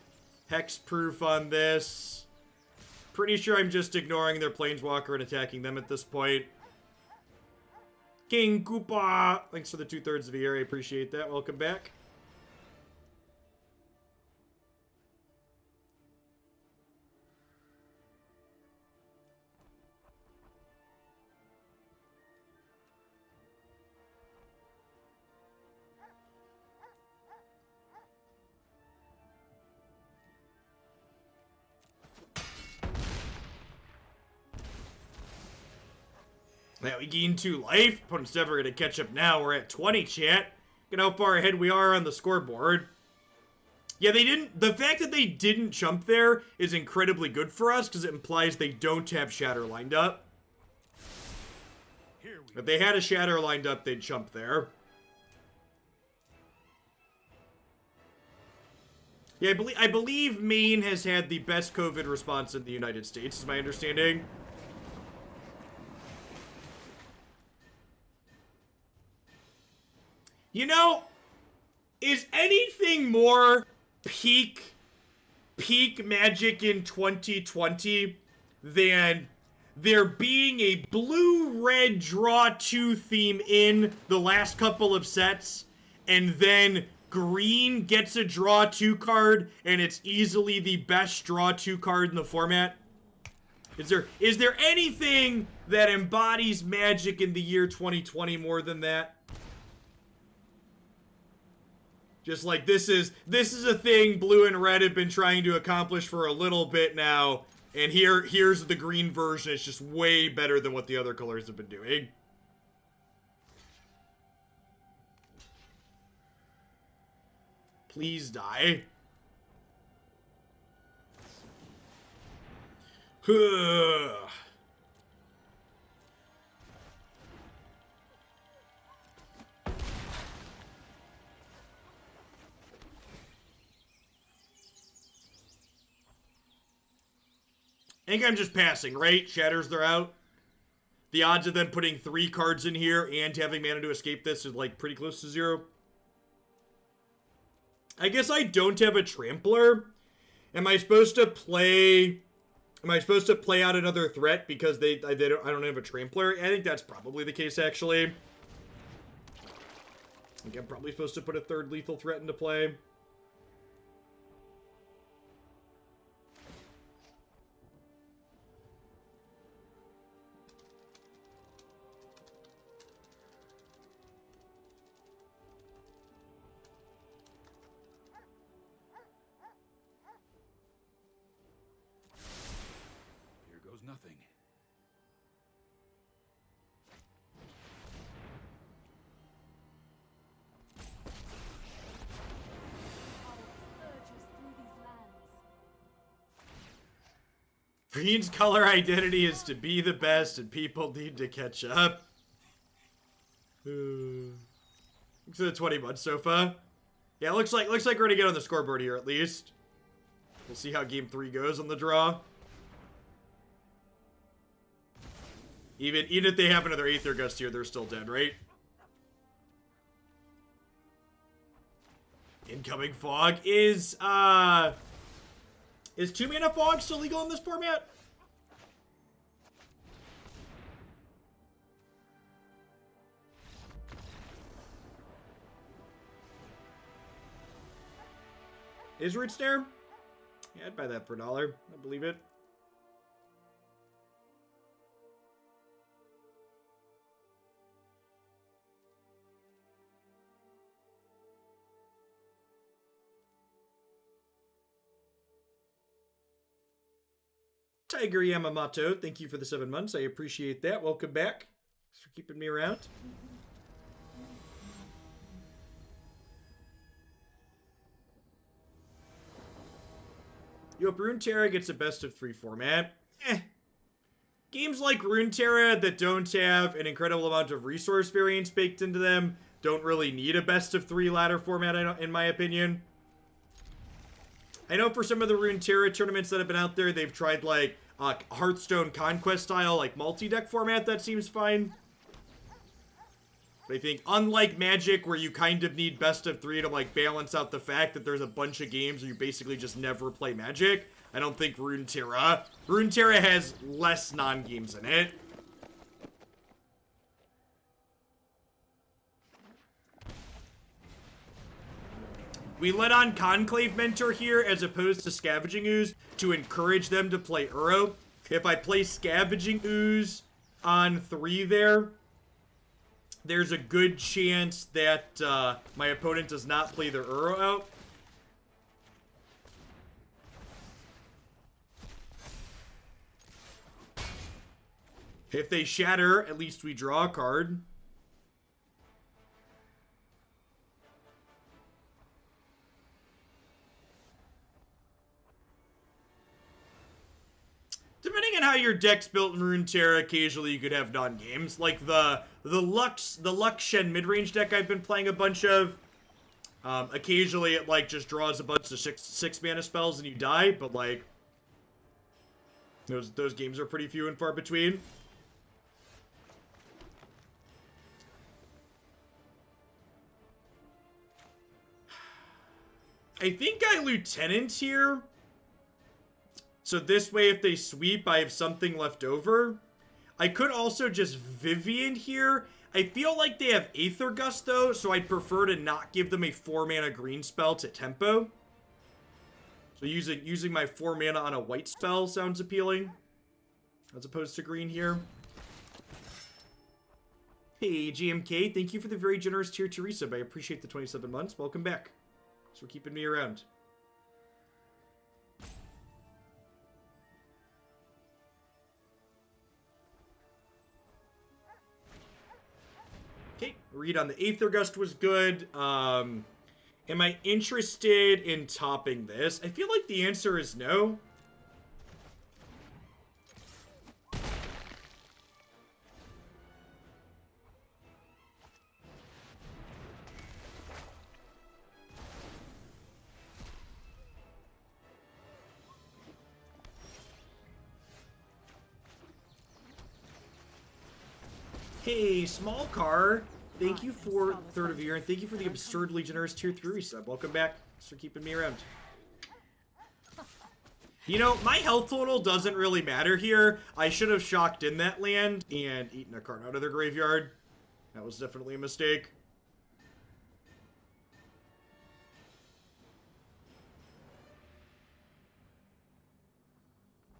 hexproof on this. Pretty sure I'm just ignoring their planeswalker and attacking them at this point. King Koopa! Thanks for the 2/3 of the year. I appreciate that. Welcome back. Now we gained 2 life. Opponent's never going to catch up now. We're at 20, chat. Look at how far ahead we are on the scoreboard. Yeah, they didn't... The fact that they didn't jump there is incredibly good for us because it implies they don't have Shatter lined up. If they had a Shatter lined up, they'd jump there. Yeah, I believe Maine has had the best COVID response in the United States, is my understanding. You know, is anything more peak Magic in 2020 than there being a blue-red draw 2 theme in the last couple of sets, and then green gets a draw 2 card, and it's easily the best draw 2 card in the format? Is there anything that embodies Magic in the year 2020 more than that? Just like, this is a thing blue and red have been trying to accomplish for a little bit now, and here's the green version. It's just way better than what the other colors have been doing. Please die. I think I'm just passing, right? Shatters, they're out. the odds of them putting 3 cards in here and having mana to escape this is like pretty close to 0. I guess I don't have a Trampler. Am I supposed to play out another threat because I don't have a Trampler? I think that's probably the case, actually. I think I'm probably supposed to put a 3rd lethal threat into play. Here goes nothing. Green's color identity is to be the best, and people need to catch up. To the 20 months so far. Yeah, looks like we're gonna get on the scoreboard here at least. We'll see how game 3 goes on the draw. Even if they have another Aether Gust here, they're still dead, right? Incoming Fog is 2-mana Fog still legal in this format? Is Root Snare? Yeah, I'd buy that for $1. I believe it. Tiger Yamamoto, thank you for the 7 months. I appreciate that. Welcome back. Thanks for keeping me around. Yo, Runeterra gets a best of 3 format. Games like Runeterra that don't have an incredible amount of resource variance baked into them don't really need a best of 3 ladder format, in my opinion. I know for some of the Runeterra tournaments that have been out there, they've tried like Hearthstone Conquest style, like multi-deck format. That seems fine. But I think, unlike Magic, where you kind of need best of 3 to like balance out the fact that there's a bunch of games where you basically just never play Magic, I don't think Runeterra has less non-games in it. We let on Conclave Mentor here as opposed to Scavenging Ooze to encourage them to play Uro. If I play Scavenging Ooze on 3 there's a good chance that my opponent does not play their Uro out. If they shatter, at least we draw a card. Depending on how your deck's built in Runeterra, occasionally you could have non-games. Like the Lux Shen mid-range deck I've been playing a bunch of. Occasionally it like just draws a bunch of six mana spells and you die, but like those games are pretty few and far between. I think I Lieutenant here. So this way, if they sweep, I have something left over. I could also just Vivien here. I feel like they have Aether Gust, though, so I'd prefer to not give them a 4-mana green spell to tempo. So using my 4 mana on a white spell sounds appealing, as opposed to green here. Hey, GMK, thank you for the very generous tier to resub. I appreciate the 27 months. Welcome back. Thanks for keeping me around. Okay, read on the Aether Gust was good. Am I interested in topping this? I feel like the answer is no. Hey, Small Car. Thank you for third of the year, and thank you for the absurdly generous tier 3 sub. Welcome back. Thanks for keeping me around. You know, my health total doesn't really matter here. I should have shocked in that land and eaten a card out of their graveyard. That was definitely a mistake.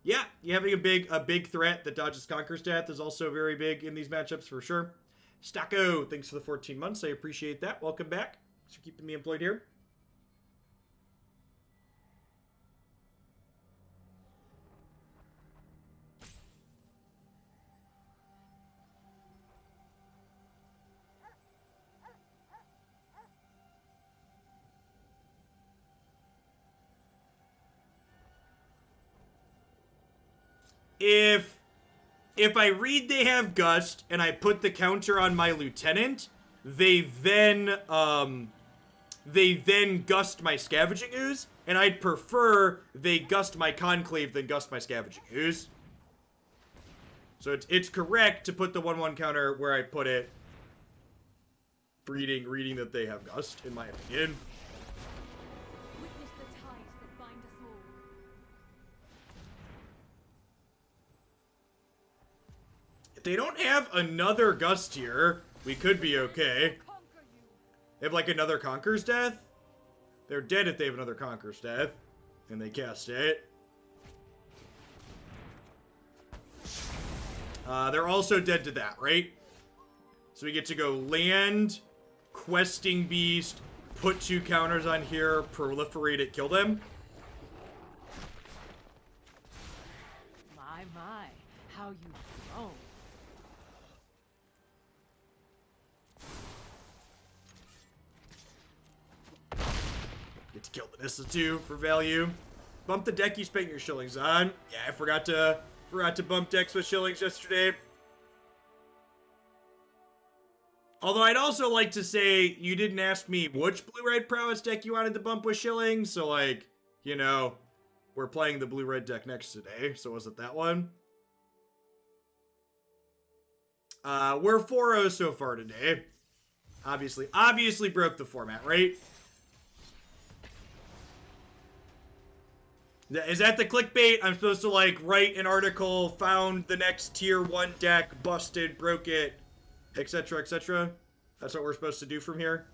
Yeah, having a big threat that dodges Conquer's Death is also very big in these matchups for sure. Stacko, thanks for the 14 months. I appreciate that. Welcome back. Thanks for keeping me employed here. If I read they have Gust and I put the counter on my lieutenant, they then gust my Scavenging Ooze, and I'd prefer they gust my Conclave than gust my Scavenging Ooze. So it's correct to put the 1/1 counter where I put it, reading that they have Gust, in my opinion. Witness the ties that bind us all. If they don't have another Gust here, we could be okay. They have like another Conquer's Death? They're dead if they have another Conquer's Death. And they cast it. They're also dead to that, right? So we get to go land, Questing Beast, put 2 counters on here, proliferate it, kill them. My, how you grow. Get to kill the Nissa too for value. Bump the deck you spent your shillings on. Yeah, I forgot to bump decks with shillings yesterday. Although I'd also like to say you didn't ask me which blue-red prowess deck you wanted to bump with shillings, so like, you know, we're playing the blue-red deck next today, so was it that one? We're 4-0 so far today. Obviously broke the format, right? Is that the clickbait? I'm supposed to like write an article, found the next tier 1 deck, busted, broke it, etc, etc. That's what we're supposed to do from here.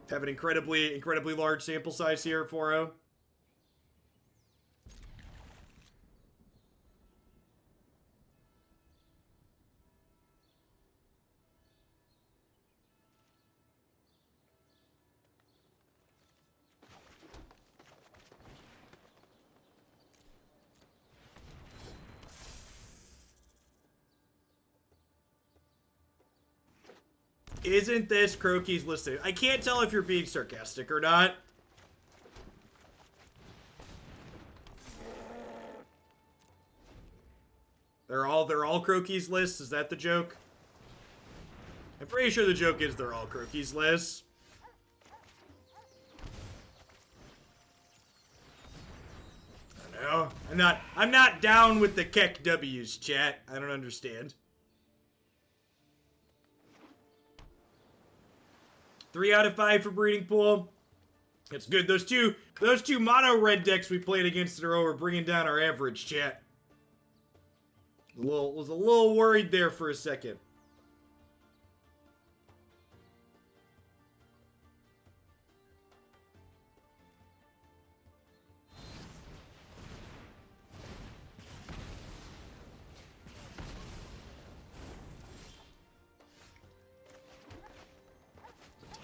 Have an incredibly large sample size here at 4-0. Isn't this Croaky's listed? I can't tell if you're being sarcastic or not. They're all Croaky's lists? Is that the joke? I'm pretty sure the joke is they're all Croaky's lists. I don't know. I'm not down with the Keck W's, chat. I don't understand. 3 out of 5 for Breeding Pool. That's good. Those two mono red decks we played against in a row are bringing down our average, chat. Was a little worried there for a second.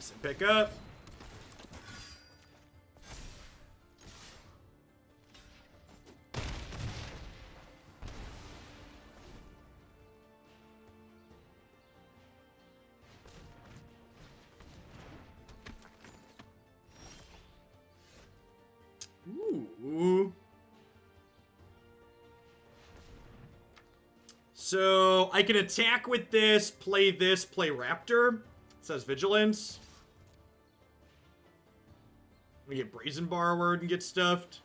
Decent pickup. Ooh. So I can attack with this, play Raptor. It says Vigilance. We get Brazen Borrower and get stuffed.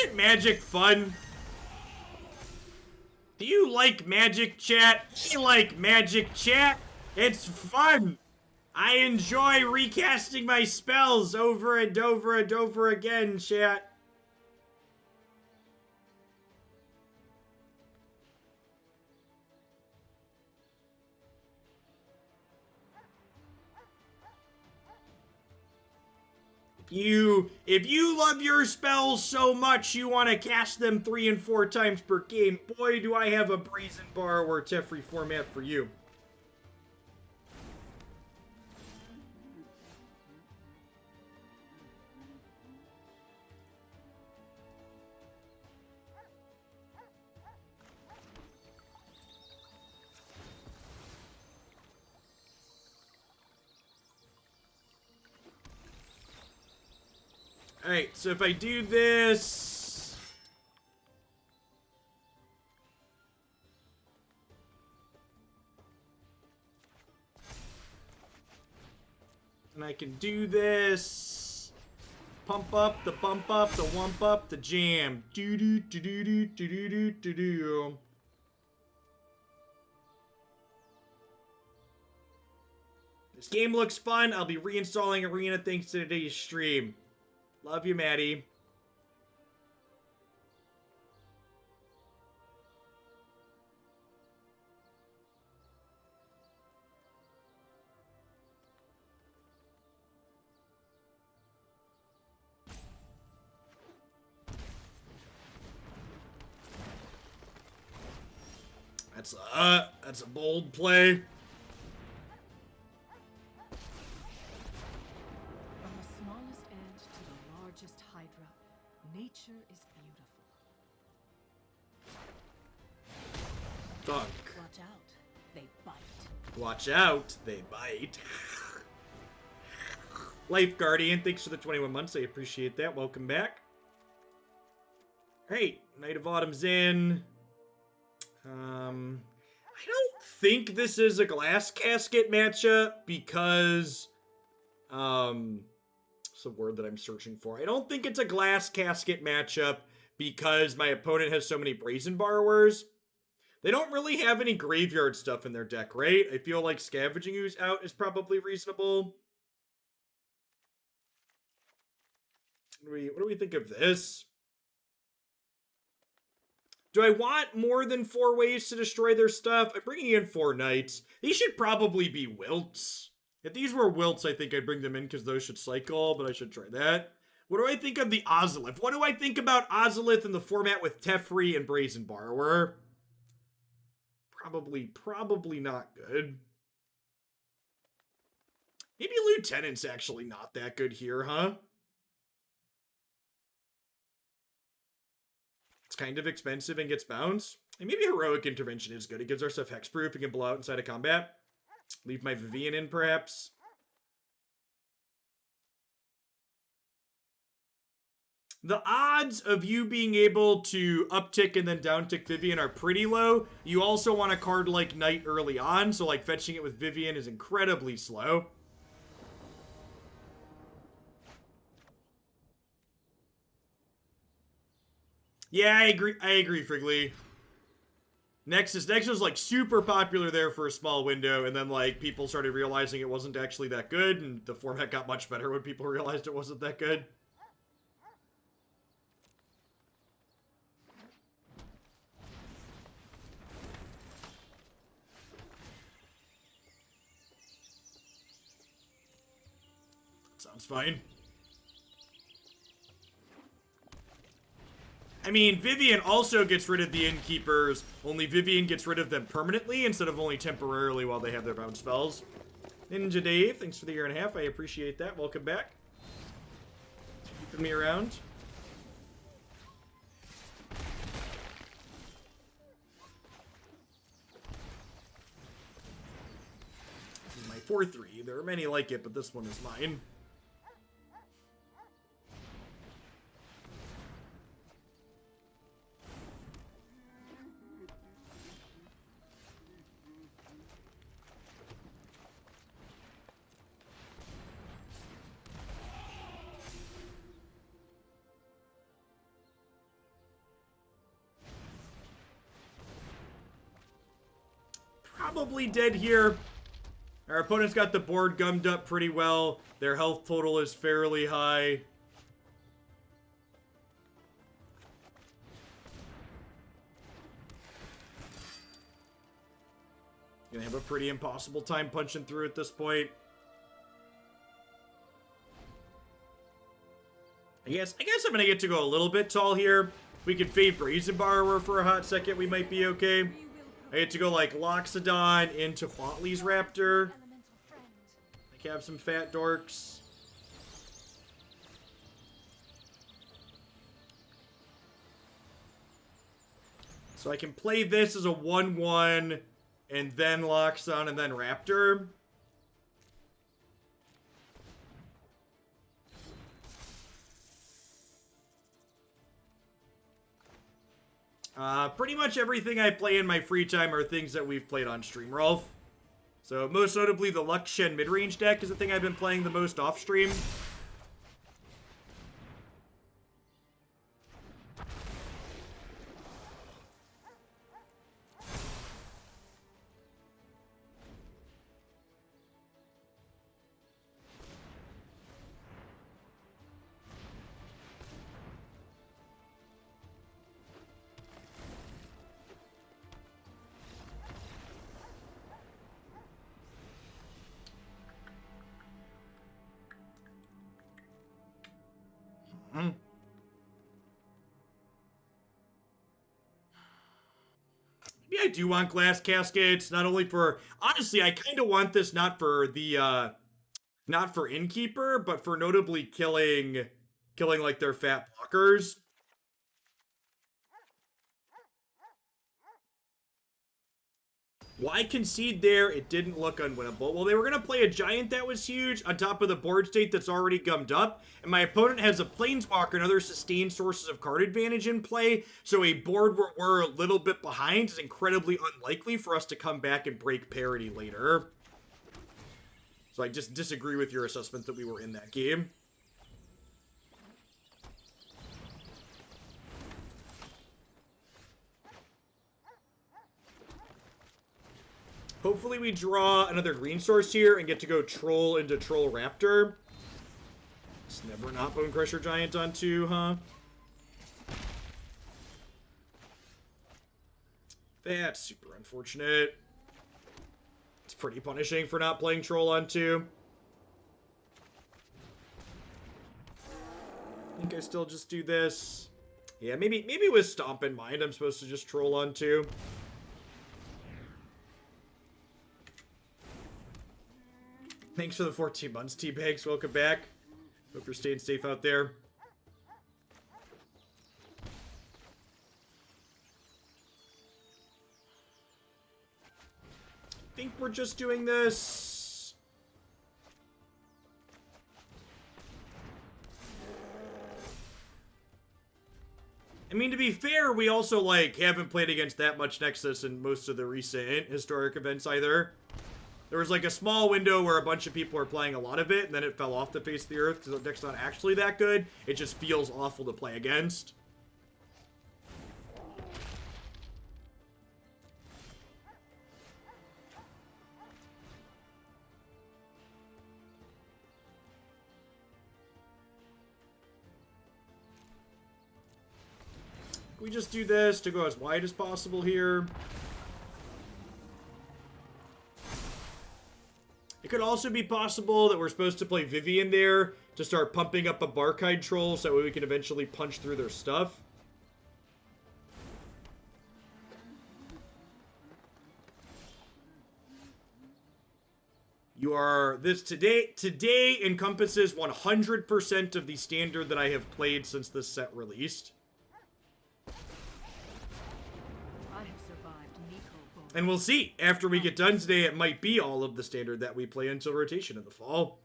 Isn't magic fun? Do you like magic, chat? I like magic, chat. It's fun. I enjoy recasting my spells over and over and over again, chat. If you love your spells so much you want to cast them 3 and 4 times per game, boy, do I have a Brazen Bar or Teferi format for you. Alright, so if I do this... And I can do this... Pump up, the bump up, the wump up, the jam. Do-do-do-do-do-do-do-do-do. This game looks fun. I'll be reinstalling Arena thanks to today's stream. Love you, Maddie. That's a bold play. From the smallest ant to the largest hydra, nature is beautiful. Thunk. Watch out, they bite. Watch out, they bite. Life Guardian, thanks for the 21 months. I appreciate that. Welcome back. Hey, Night of Autumn's in. I don't think this is a Glass Casket matchup because, it's the word that I'm searching for. I don't think it's a Glass Casket matchup because my opponent has so many Brazen Borrowers. They don't really have any graveyard stuff in their deck, right? I feel like Scavenging Ooze out is probably reasonable. What do we think of this? Do I want more than 4 ways to destroy their stuff? I'm bringing in 4 knights. These should probably be wilts. If these were wilts, I think I'd bring them in because those should cycle, but I should try that. What do I think of the Ozolith? What do I think about Ozolith in the format with Teferi and Brazen Borrower? Probably not good. Maybe Lieutenant's actually not that good here, huh? It's kind of expensive and gets bounce. And maybe Heroic Intervention is good. It gives our stuff hexproof. It can blow out inside of combat. Leave my Vivien in, perhaps. The odds of you being able to uptick and then downtick Vivien are pretty low. You also want a card like Knight early on, so like fetching it with Vivien is incredibly slow. Yeah, I agree, Frigley. Nexus was like super popular there for a small window, and then like people started realizing it wasn't actually that good, and the format got much better when people realized it wasn't that good. Sounds fine. I mean, Vivien also gets rid of the Innkeepers, only Vivien gets rid of them permanently instead of only temporarily while they have their bound spells. Ninja Dave, thanks for the 1.5 years. I appreciate that. Welcome back. Keeping me around. This is my 4-3. There are many like it, but this one is mine. probably dead here. Our opponent's got the board gummed up pretty well. Their health total is fairly high. Gonna have a pretty impossible time punching through at this point. I guess I'm gonna get to go a little bit tall here. If we can fade Brazen Borrower for a hot second, we might be okay. I get to go like Loxodon into Huatli's Raptor. I have some fat dorks. So I can play this as a 1/1 and then Loxodon and then Raptor. Pretty much everything I play in my free time are things that we've played on stream, Rolf. So most notably the Lux Shen mid-range deck is the thing I've been playing the most off stream. Maybe I do want Glass Caskets, not only for... Honestly, I kind of want this not for the, not for Innkeeper, but for notably killing like, their fat blockers. Why concede there? It didn't look unwinnable. Well, they were going to play a Giant that was huge on top of the board state that's already gummed up. And my opponent has a Planeswalker and other sustained sources of card advantage in play. So a board where we're a little bit behind is incredibly unlikely for us to come back and break parity later. So I just disagree with your assessment that we were in that game. Hopefully we draw another green source here and get to go Troll into Troll Raptor. It's never not Bone Crusher Giant on 2, huh? That's super unfortunate. It's pretty punishing for not playing Troll on 2. I think I still just do this. Yeah, maybe with Stomp in mind, I'm supposed to just Troll on 2. Thanks for the 14 months, T-Bags. Welcome back. Hope you're staying safe out there. I think we're just doing this. I mean, to be fair, we also, like, haven't played against that much Nexus in most of the recent historic events either. There was like a small window where a bunch of people were playing a lot of it, and then it fell off the face of the earth because the deck's not actually that good. It just feels awful to play against. We just do this to go as wide as possible here. It could also be possible that we're supposed to play Vivien there to start pumping up a Barkhide Troll so that way we can eventually punch through their stuff. Today encompasses 100% of the standard that I have played since this set released. And we'll see. After we get done today, it might be all of the standard that we play until rotation in the fall.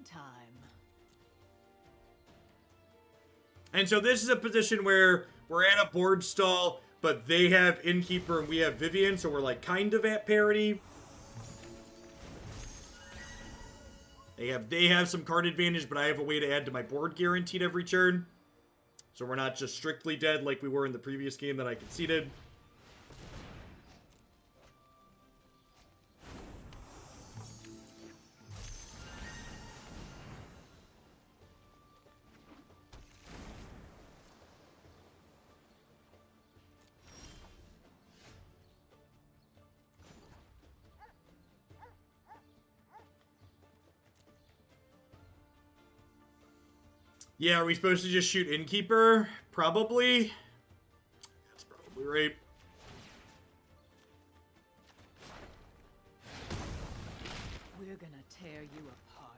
time. And so this is a position where we're at a board stall, but they have Innkeeper and we have Vivien, so we're like kind of at parity. They have some card advantage, but I have a way to add to my board guaranteed every turn. So we're not just strictly dead like we were in the previous game that I conceded. Yeah, are we supposed to just shoot Innkeeper? Probably. That's probably right. We're gonna tear you apart.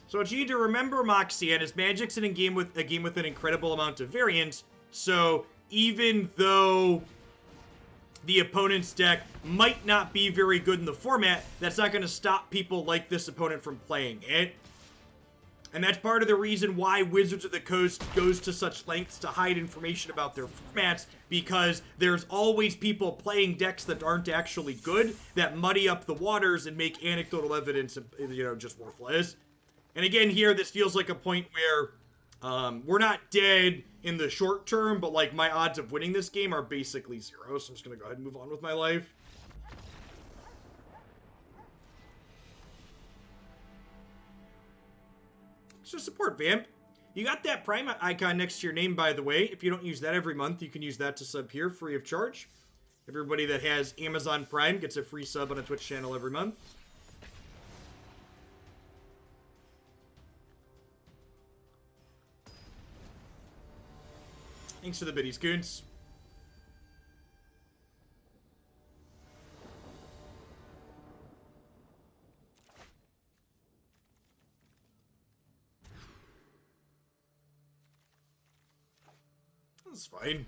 So what you need to remember, Moxian, is Magic's in a game with an incredible amount of variance. So even though the opponent's deck might not be very good in the format, that's not going to stop people like this opponent from playing it. And that's part of the reason why Wizards of the Coast goes to such lengths to hide information about their formats, because there's always people playing decks that aren't actually good, that muddy up the waters and make anecdotal evidence, you know, just worthless. And again, here, this feels like a point where we're not dead in the short term, but, like, my odds of winning this game are basically zero, so I'm just going to go ahead and move on with my life. So support, Vamp. You got that Prime icon next to your name, by the way. If you don't use that every month, you can use that to sub here, free of charge. Everybody that has Amazon Prime gets a free sub on a Twitch channel every month. Thanks for the biddies, Goons. That's fine.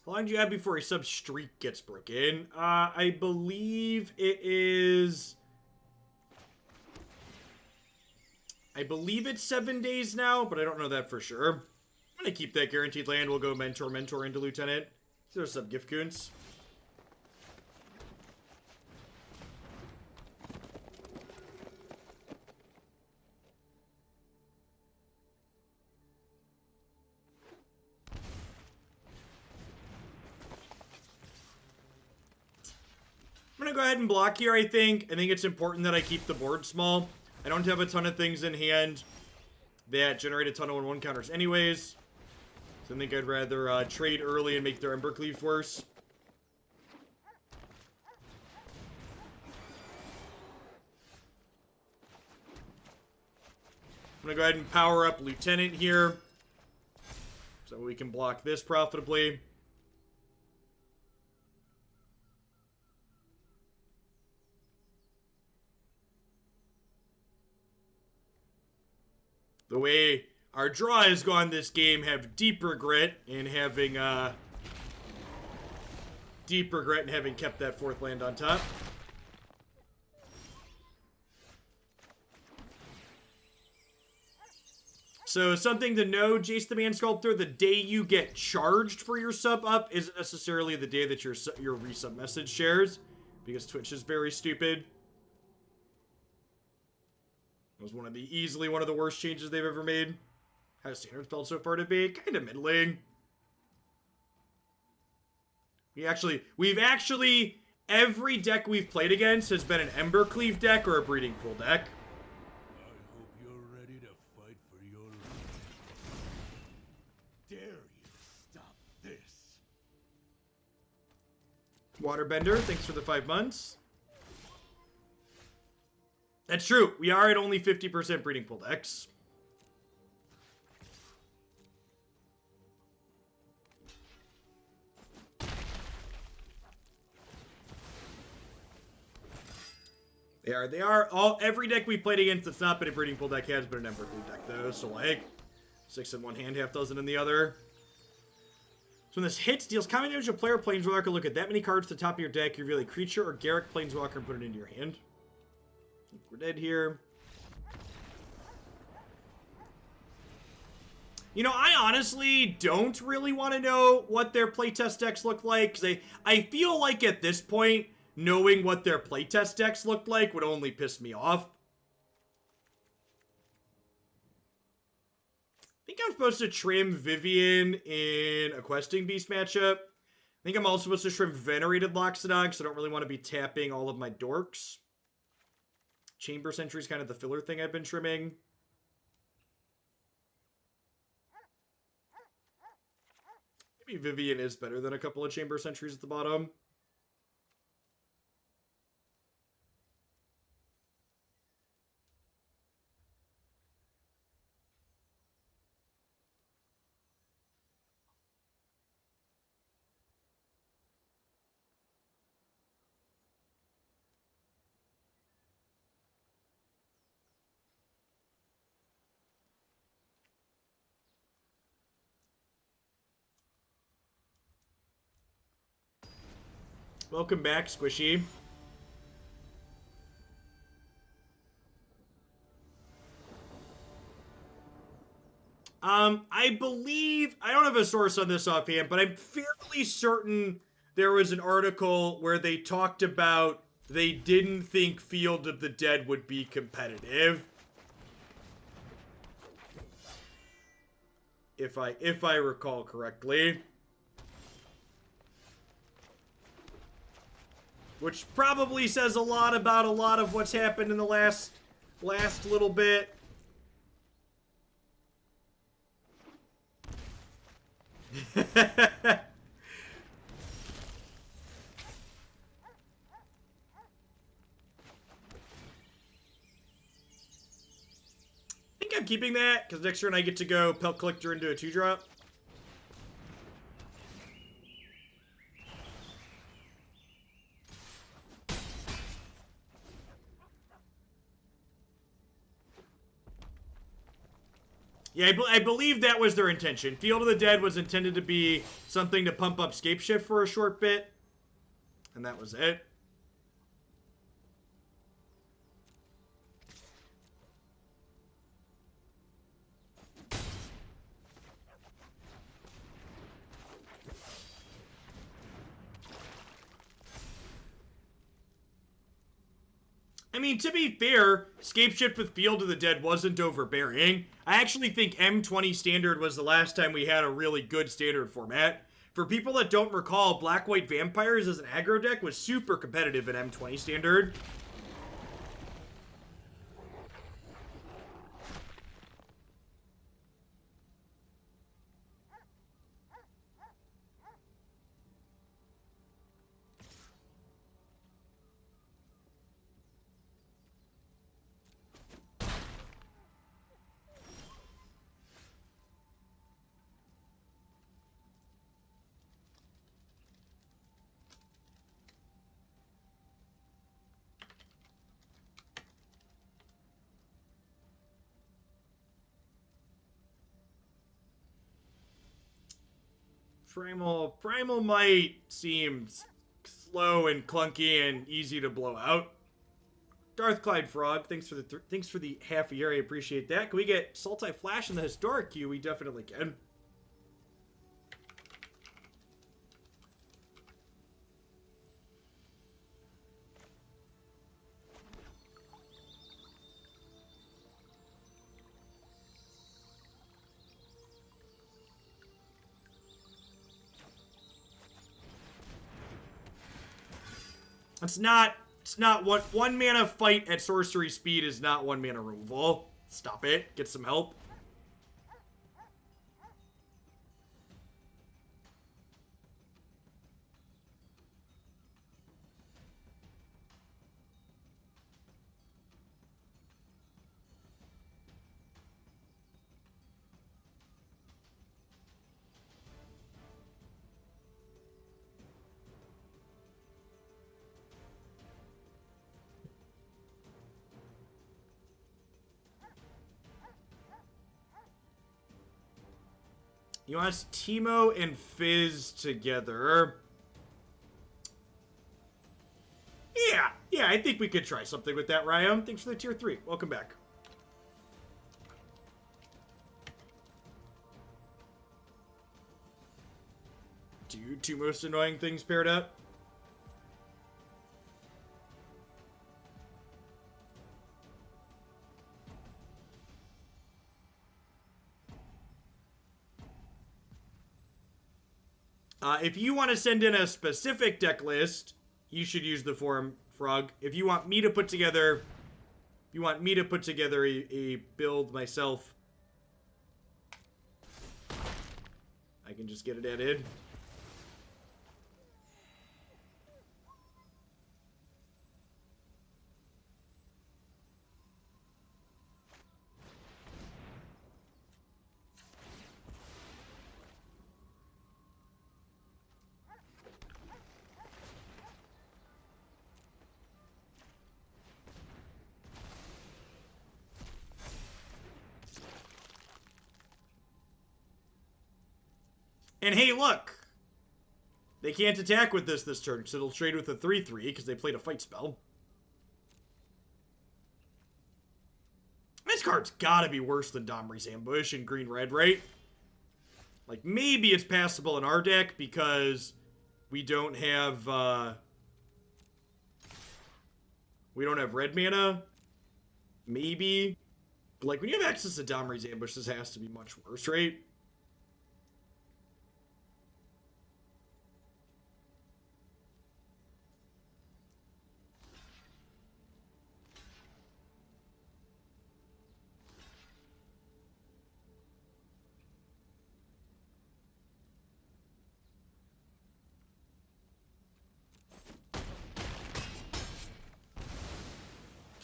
How long do you have before a sub streak gets broken? I believe it is... I believe it's 7 days now, but I don't know that for sure. I'm gonna keep that guaranteed land. We'll go Mentor into Lieutenant. There's sub gift coons. I'm gonna go ahead and block here, I think. I think it's important that I keep the board small. I don't have a ton of things in hand that generate a ton of 1/1 counters anyways. So I think I'd rather trade early and make their Embercleave worse. I'm gonna go ahead and power up Lieutenant here, so we can block this profitably. The way our draw has gone this game, have deep regret in having kept that fourth land on top. So something to know, Jace the Man Sculptor, the day you get charged for your sub up isn't necessarily the day that your resub message shares, because Twitch is very stupid. It was easily one of the worst changes they've ever made. How standards felt so far to be? Kind of middling. We've actually, every deck we've played against has been an Embercleave deck or a Breeding Pool deck. I hope you're ready to fight for your life. Dare you stop this? Waterbender, thanks for the 5 months. That's true. We are at only 50% Breeding Pool decks. They are. Every deck we played against that's not been a breeding pool deck has been an Ember Queen deck, though. So, like, 6 in one hand, half dozen in the other. So when this hits, deals combat damage to a player Planeswalker. Look at that many cards at the top of your deck. You reveal a creature or Garruk Planeswalker and put it into your hand. I think we're dead here. You know, I honestly don't really want to know what their playtest decks look like, because I feel like at this point, knowing what their playtest decks look like would only piss me off. I think I'm supposed to trim Vivien in a Questing Beast matchup. I think I'm also supposed to trim Venerated Loxodon, because I don't really want to be tapping all of my dorks. Chamber Sentry is kind of the filler thing I've been trimming. Maybe Vivien is better than a couple of Chamber Sentries at the bottom. Welcome back, Squishy. I believe, I don't have a source on this offhand, but I'm fairly certain there was an article where they talked about they didn't think Field of the Dead would be competitive. If I recall correctly. Which probably says a lot about a lot of what's happened in the last little bit. I think I'm keeping that, because next turn I get to go Pelt Collector into a 2-drop. Yeah, I believe that was their intention. Field of the Dead was intended to be something to pump up Scapeshift for a short bit. And that was it. I mean, to be fair, Scapeshift with Field of the Dead wasn't overbearing. I actually think M20 Standard was the last time we had a really good Standard format. For people that don't recall, Black-White Vampires as an aggro deck was super competitive in M20 Standard. Primal might seem slow and clunky and easy to blow out. Darth Clyde Frog, thanks for the half a year. I appreciate that. Can we get Sultai Flash in the historic queue? We definitely can. It's not one mana fight at sorcery speed is not 1 mana removal. Stop it. Get some help. You want us Teemo and Fizz together. Yeah, I think we could try something with that, Ryan. Thanks for the tier 3. Welcome back. Two most annoying things paired up. If you want to send in a specific deck list, you should use the forum frog. If you want me to put together, a build myself, I can just get it added. And hey, look! They can't attack with this turn, so they'll trade with a 3-3, because they played a fight spell. This card's gotta be worse than Domri's Ambush in green-red, right? Like, maybe it's passable in our deck, because we don't have, we don't have red mana. Maybe. But, like, when you have access to Domri's Ambush, this has to be much worse, right?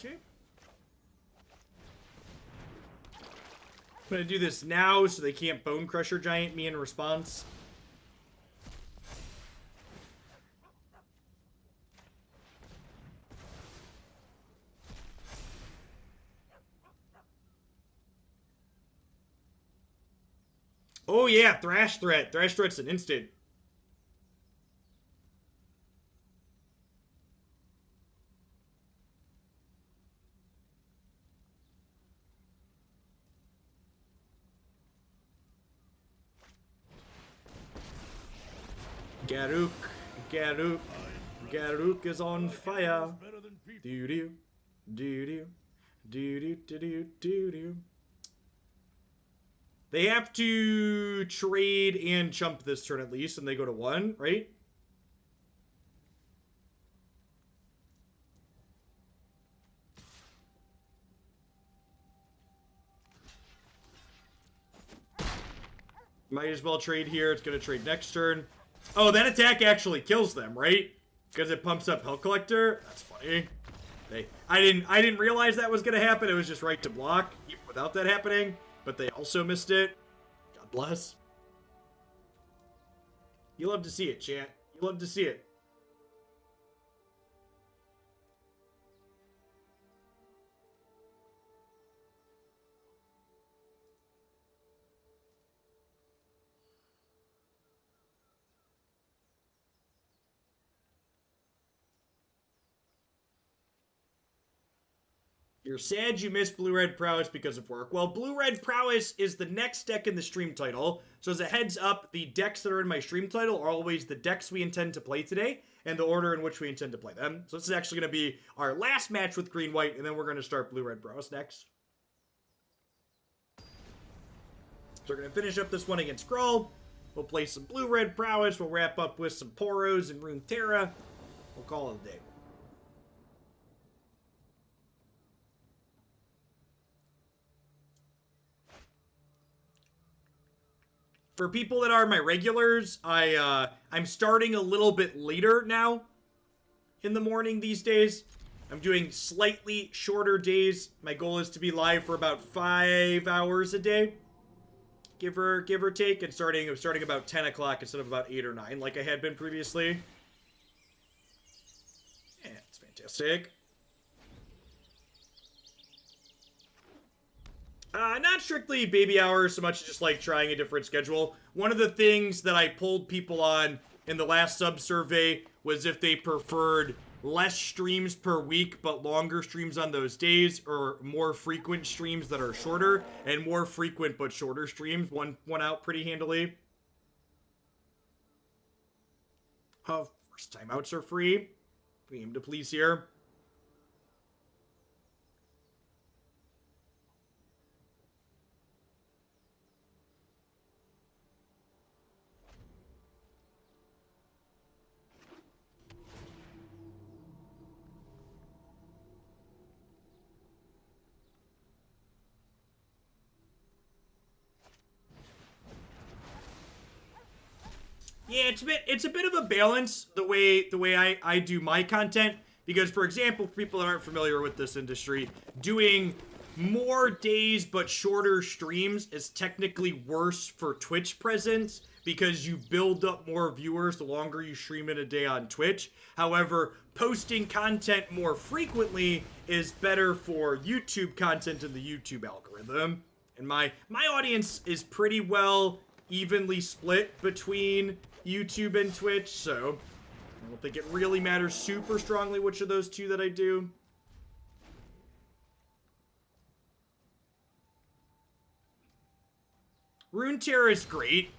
Okay. I'm gonna do this now so they can't Bone Crusher Giant me in response. Oh yeah, Thrash Threat. Thrash Threat's an instant. Garuk is on fire. Doo-doo, doo-doo, doo-doo, doo-doo, doo-doo. They have to trade and chump this turn at least, and they go to 1, right? Might as well trade here. It's going to trade next turn. Oh, that attack actually kills them, right? Because it pumps up Pelt Collector. That's funny. I didn't realize that was going to happen. It was just right to block, even without that happening. But they also missed it. God bless. You love to see it, chat. You love to see it. You're sad you missed Blue-Red Prowess because of work. Well, Blue-Red Prowess is the next deck in the stream title. So as a heads up, the decks that are in my stream title are always the decks we intend to play today and the order in which we intend to play them. So this is actually going to be our last match with Green-White, and then we're going to start Blue-Red Prowess next. So we're going to finish up this one against Skrull. We'll play some Blue-Red Prowess. We'll wrap up with some Poros and Runeterra. We'll call it a day. For people that are my regulars, I'm starting a little bit later now in the morning these days. I'm doing slightly shorter days. My goal is to be live for about 5 hours a day, give or take, and I'm starting about 10 o'clock instead of about 8 or 9 like I had been previously. Yeah, it's fantastic. Not strictly baby hours so much as just like trying a different schedule. One of the things that I polled people on in the last sub-survey was if they preferred less streams per week but longer streams on those days, or more frequent streams that are shorter, and more frequent but shorter streams won out pretty handily. Of course, timeouts are free. We aim to please here. Yeah, it's a bit of a balance the way I do my content, because for example, for people that aren't familiar with this industry, doing more days but shorter streams is technically worse for Twitch presence because you build up more viewers the longer you stream in a day on Twitch. However, posting content more frequently is better for YouTube content and the YouTube algorithm. And my audience is pretty well evenly split between YouTube and Twitch, so I don't think it really matters super strongly which of those two that I do. Runeterra is great.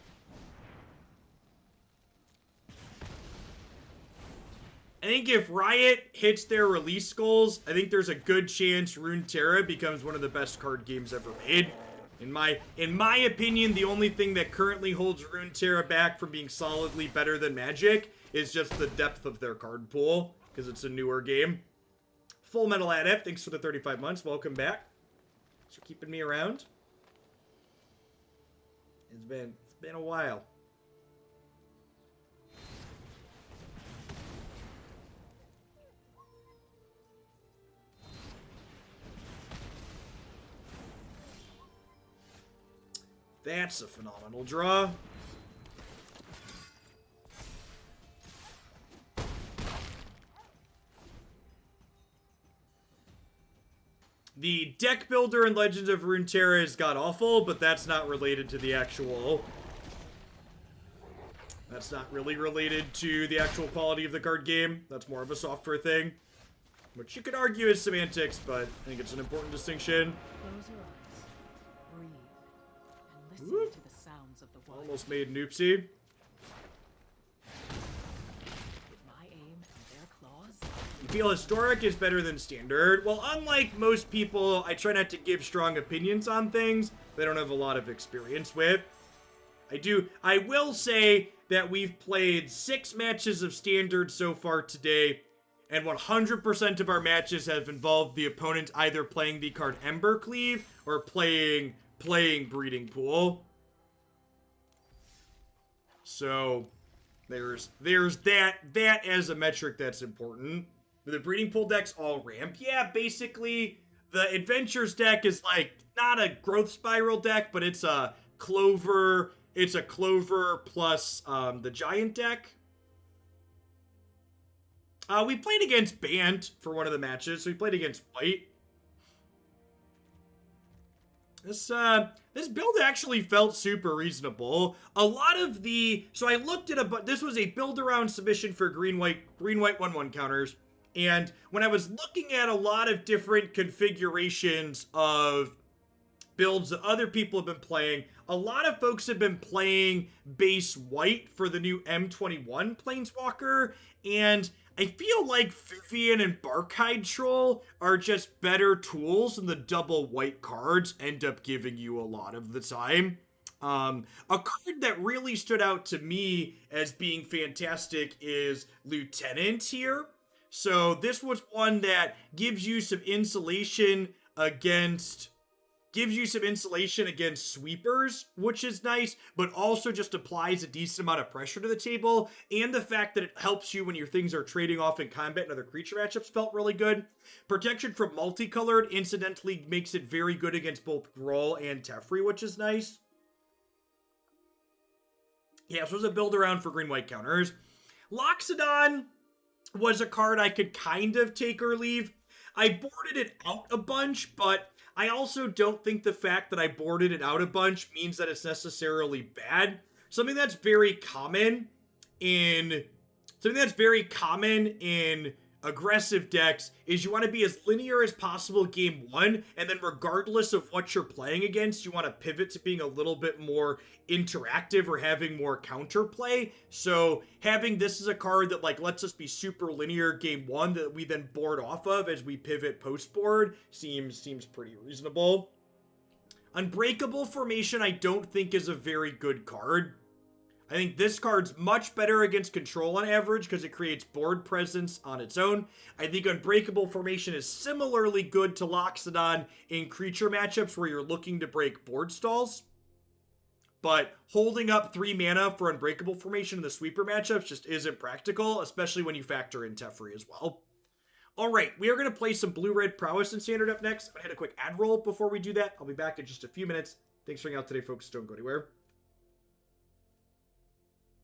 I think if Riot hits their release goals, I think there's a good chance Runeterra becomes one of the best card games ever made. In my opinion, the only thing that currently holds Runeterra back from being solidly better than Magic is just the depth of their card pool, because it's a newer game. Full Metal Adept, thanks for the 35 months. Welcome back. Thanks for keeping me around. It's been a while. That's a phenomenal draw. The deck builder in Legends of Runeterra is god-awful, but that's not related to the actual... That's not really related to the actual quality of the card game. That's more of a software thing, which you could argue is semantics, but I think it's an important distinction. Close your eyes. Breathe. And listen Whoop. to the sounds of the wild. Almost made an oopsie. With my aim and their claws. You feel historic is better than standard? Well, unlike most people, I try not to give strong opinions on things they don't have a lot of experience with. I will say that we've played 6 matches of standard so far today, and 100% of our matches have involved the opponent either playing the card Embercleave or playing Breeding Pool. So there's that as a metric that's important. The Breeding Pool deck's all ramp. Yeah, basically the Adventures deck is like not a growth spiral deck, but it's a Clover. It's a Clover plus the Giant deck. We played against Bant for one of the matches, so we played against White. This build actually felt super reasonable. A lot of so I looked at this was a build around submission for green-white 1/1 counters. And when I was looking at a lot of different configurations of builds that other people have been playing, a lot of folks have been playing base white for the new M21 Planeswalker, and I feel like Vivien and Barkhide Troll are just better tools than the double white cards end up giving you a lot of the time. A card that really stood out to me as being fantastic is Lieutenant here. So this was one that gives you some insulation against sweepers, which is nice, but also just applies a decent amount of pressure to the table, and the fact that it helps you when your things are trading off in combat and other creature matchups felt really good. Protection from multicolored incidentally makes it very good against both Gruul and Teferi, which is nice. Yeah, so it was a build around for green-white counters. Loxodon was a card I could kind of take or leave. I boarded it out a bunch, but I also don't think the fact that I boarded it out a bunch means that it's necessarily bad. Something that's very common in aggressive decks is you want to be as linear as possible game one, and then regardless of what you're playing against, you want to pivot to being a little bit more interactive or having more counterplay. So having this as a card that like lets us be super linear game one that we then board off of as we pivot post board seems pretty reasonable. Unbreakable Formation I don't think is a very good card. I think this card's much better against control on average because it creates board presence on its own. I think Unbreakable Formation is similarly good to Loxodon in creature matchups where you're looking to break board stalls. But holding up 3 mana for Unbreakable Formation in the sweeper matchups just isn't practical, especially when you factor in Teferi as well. Alright, we are going to play some Blue-Red Prowess in Standard up next. I'm going to hit a quick ad roll before we do that. I'll be back in just a few minutes. Thanks for hanging out today, folks. Don't go anywhere.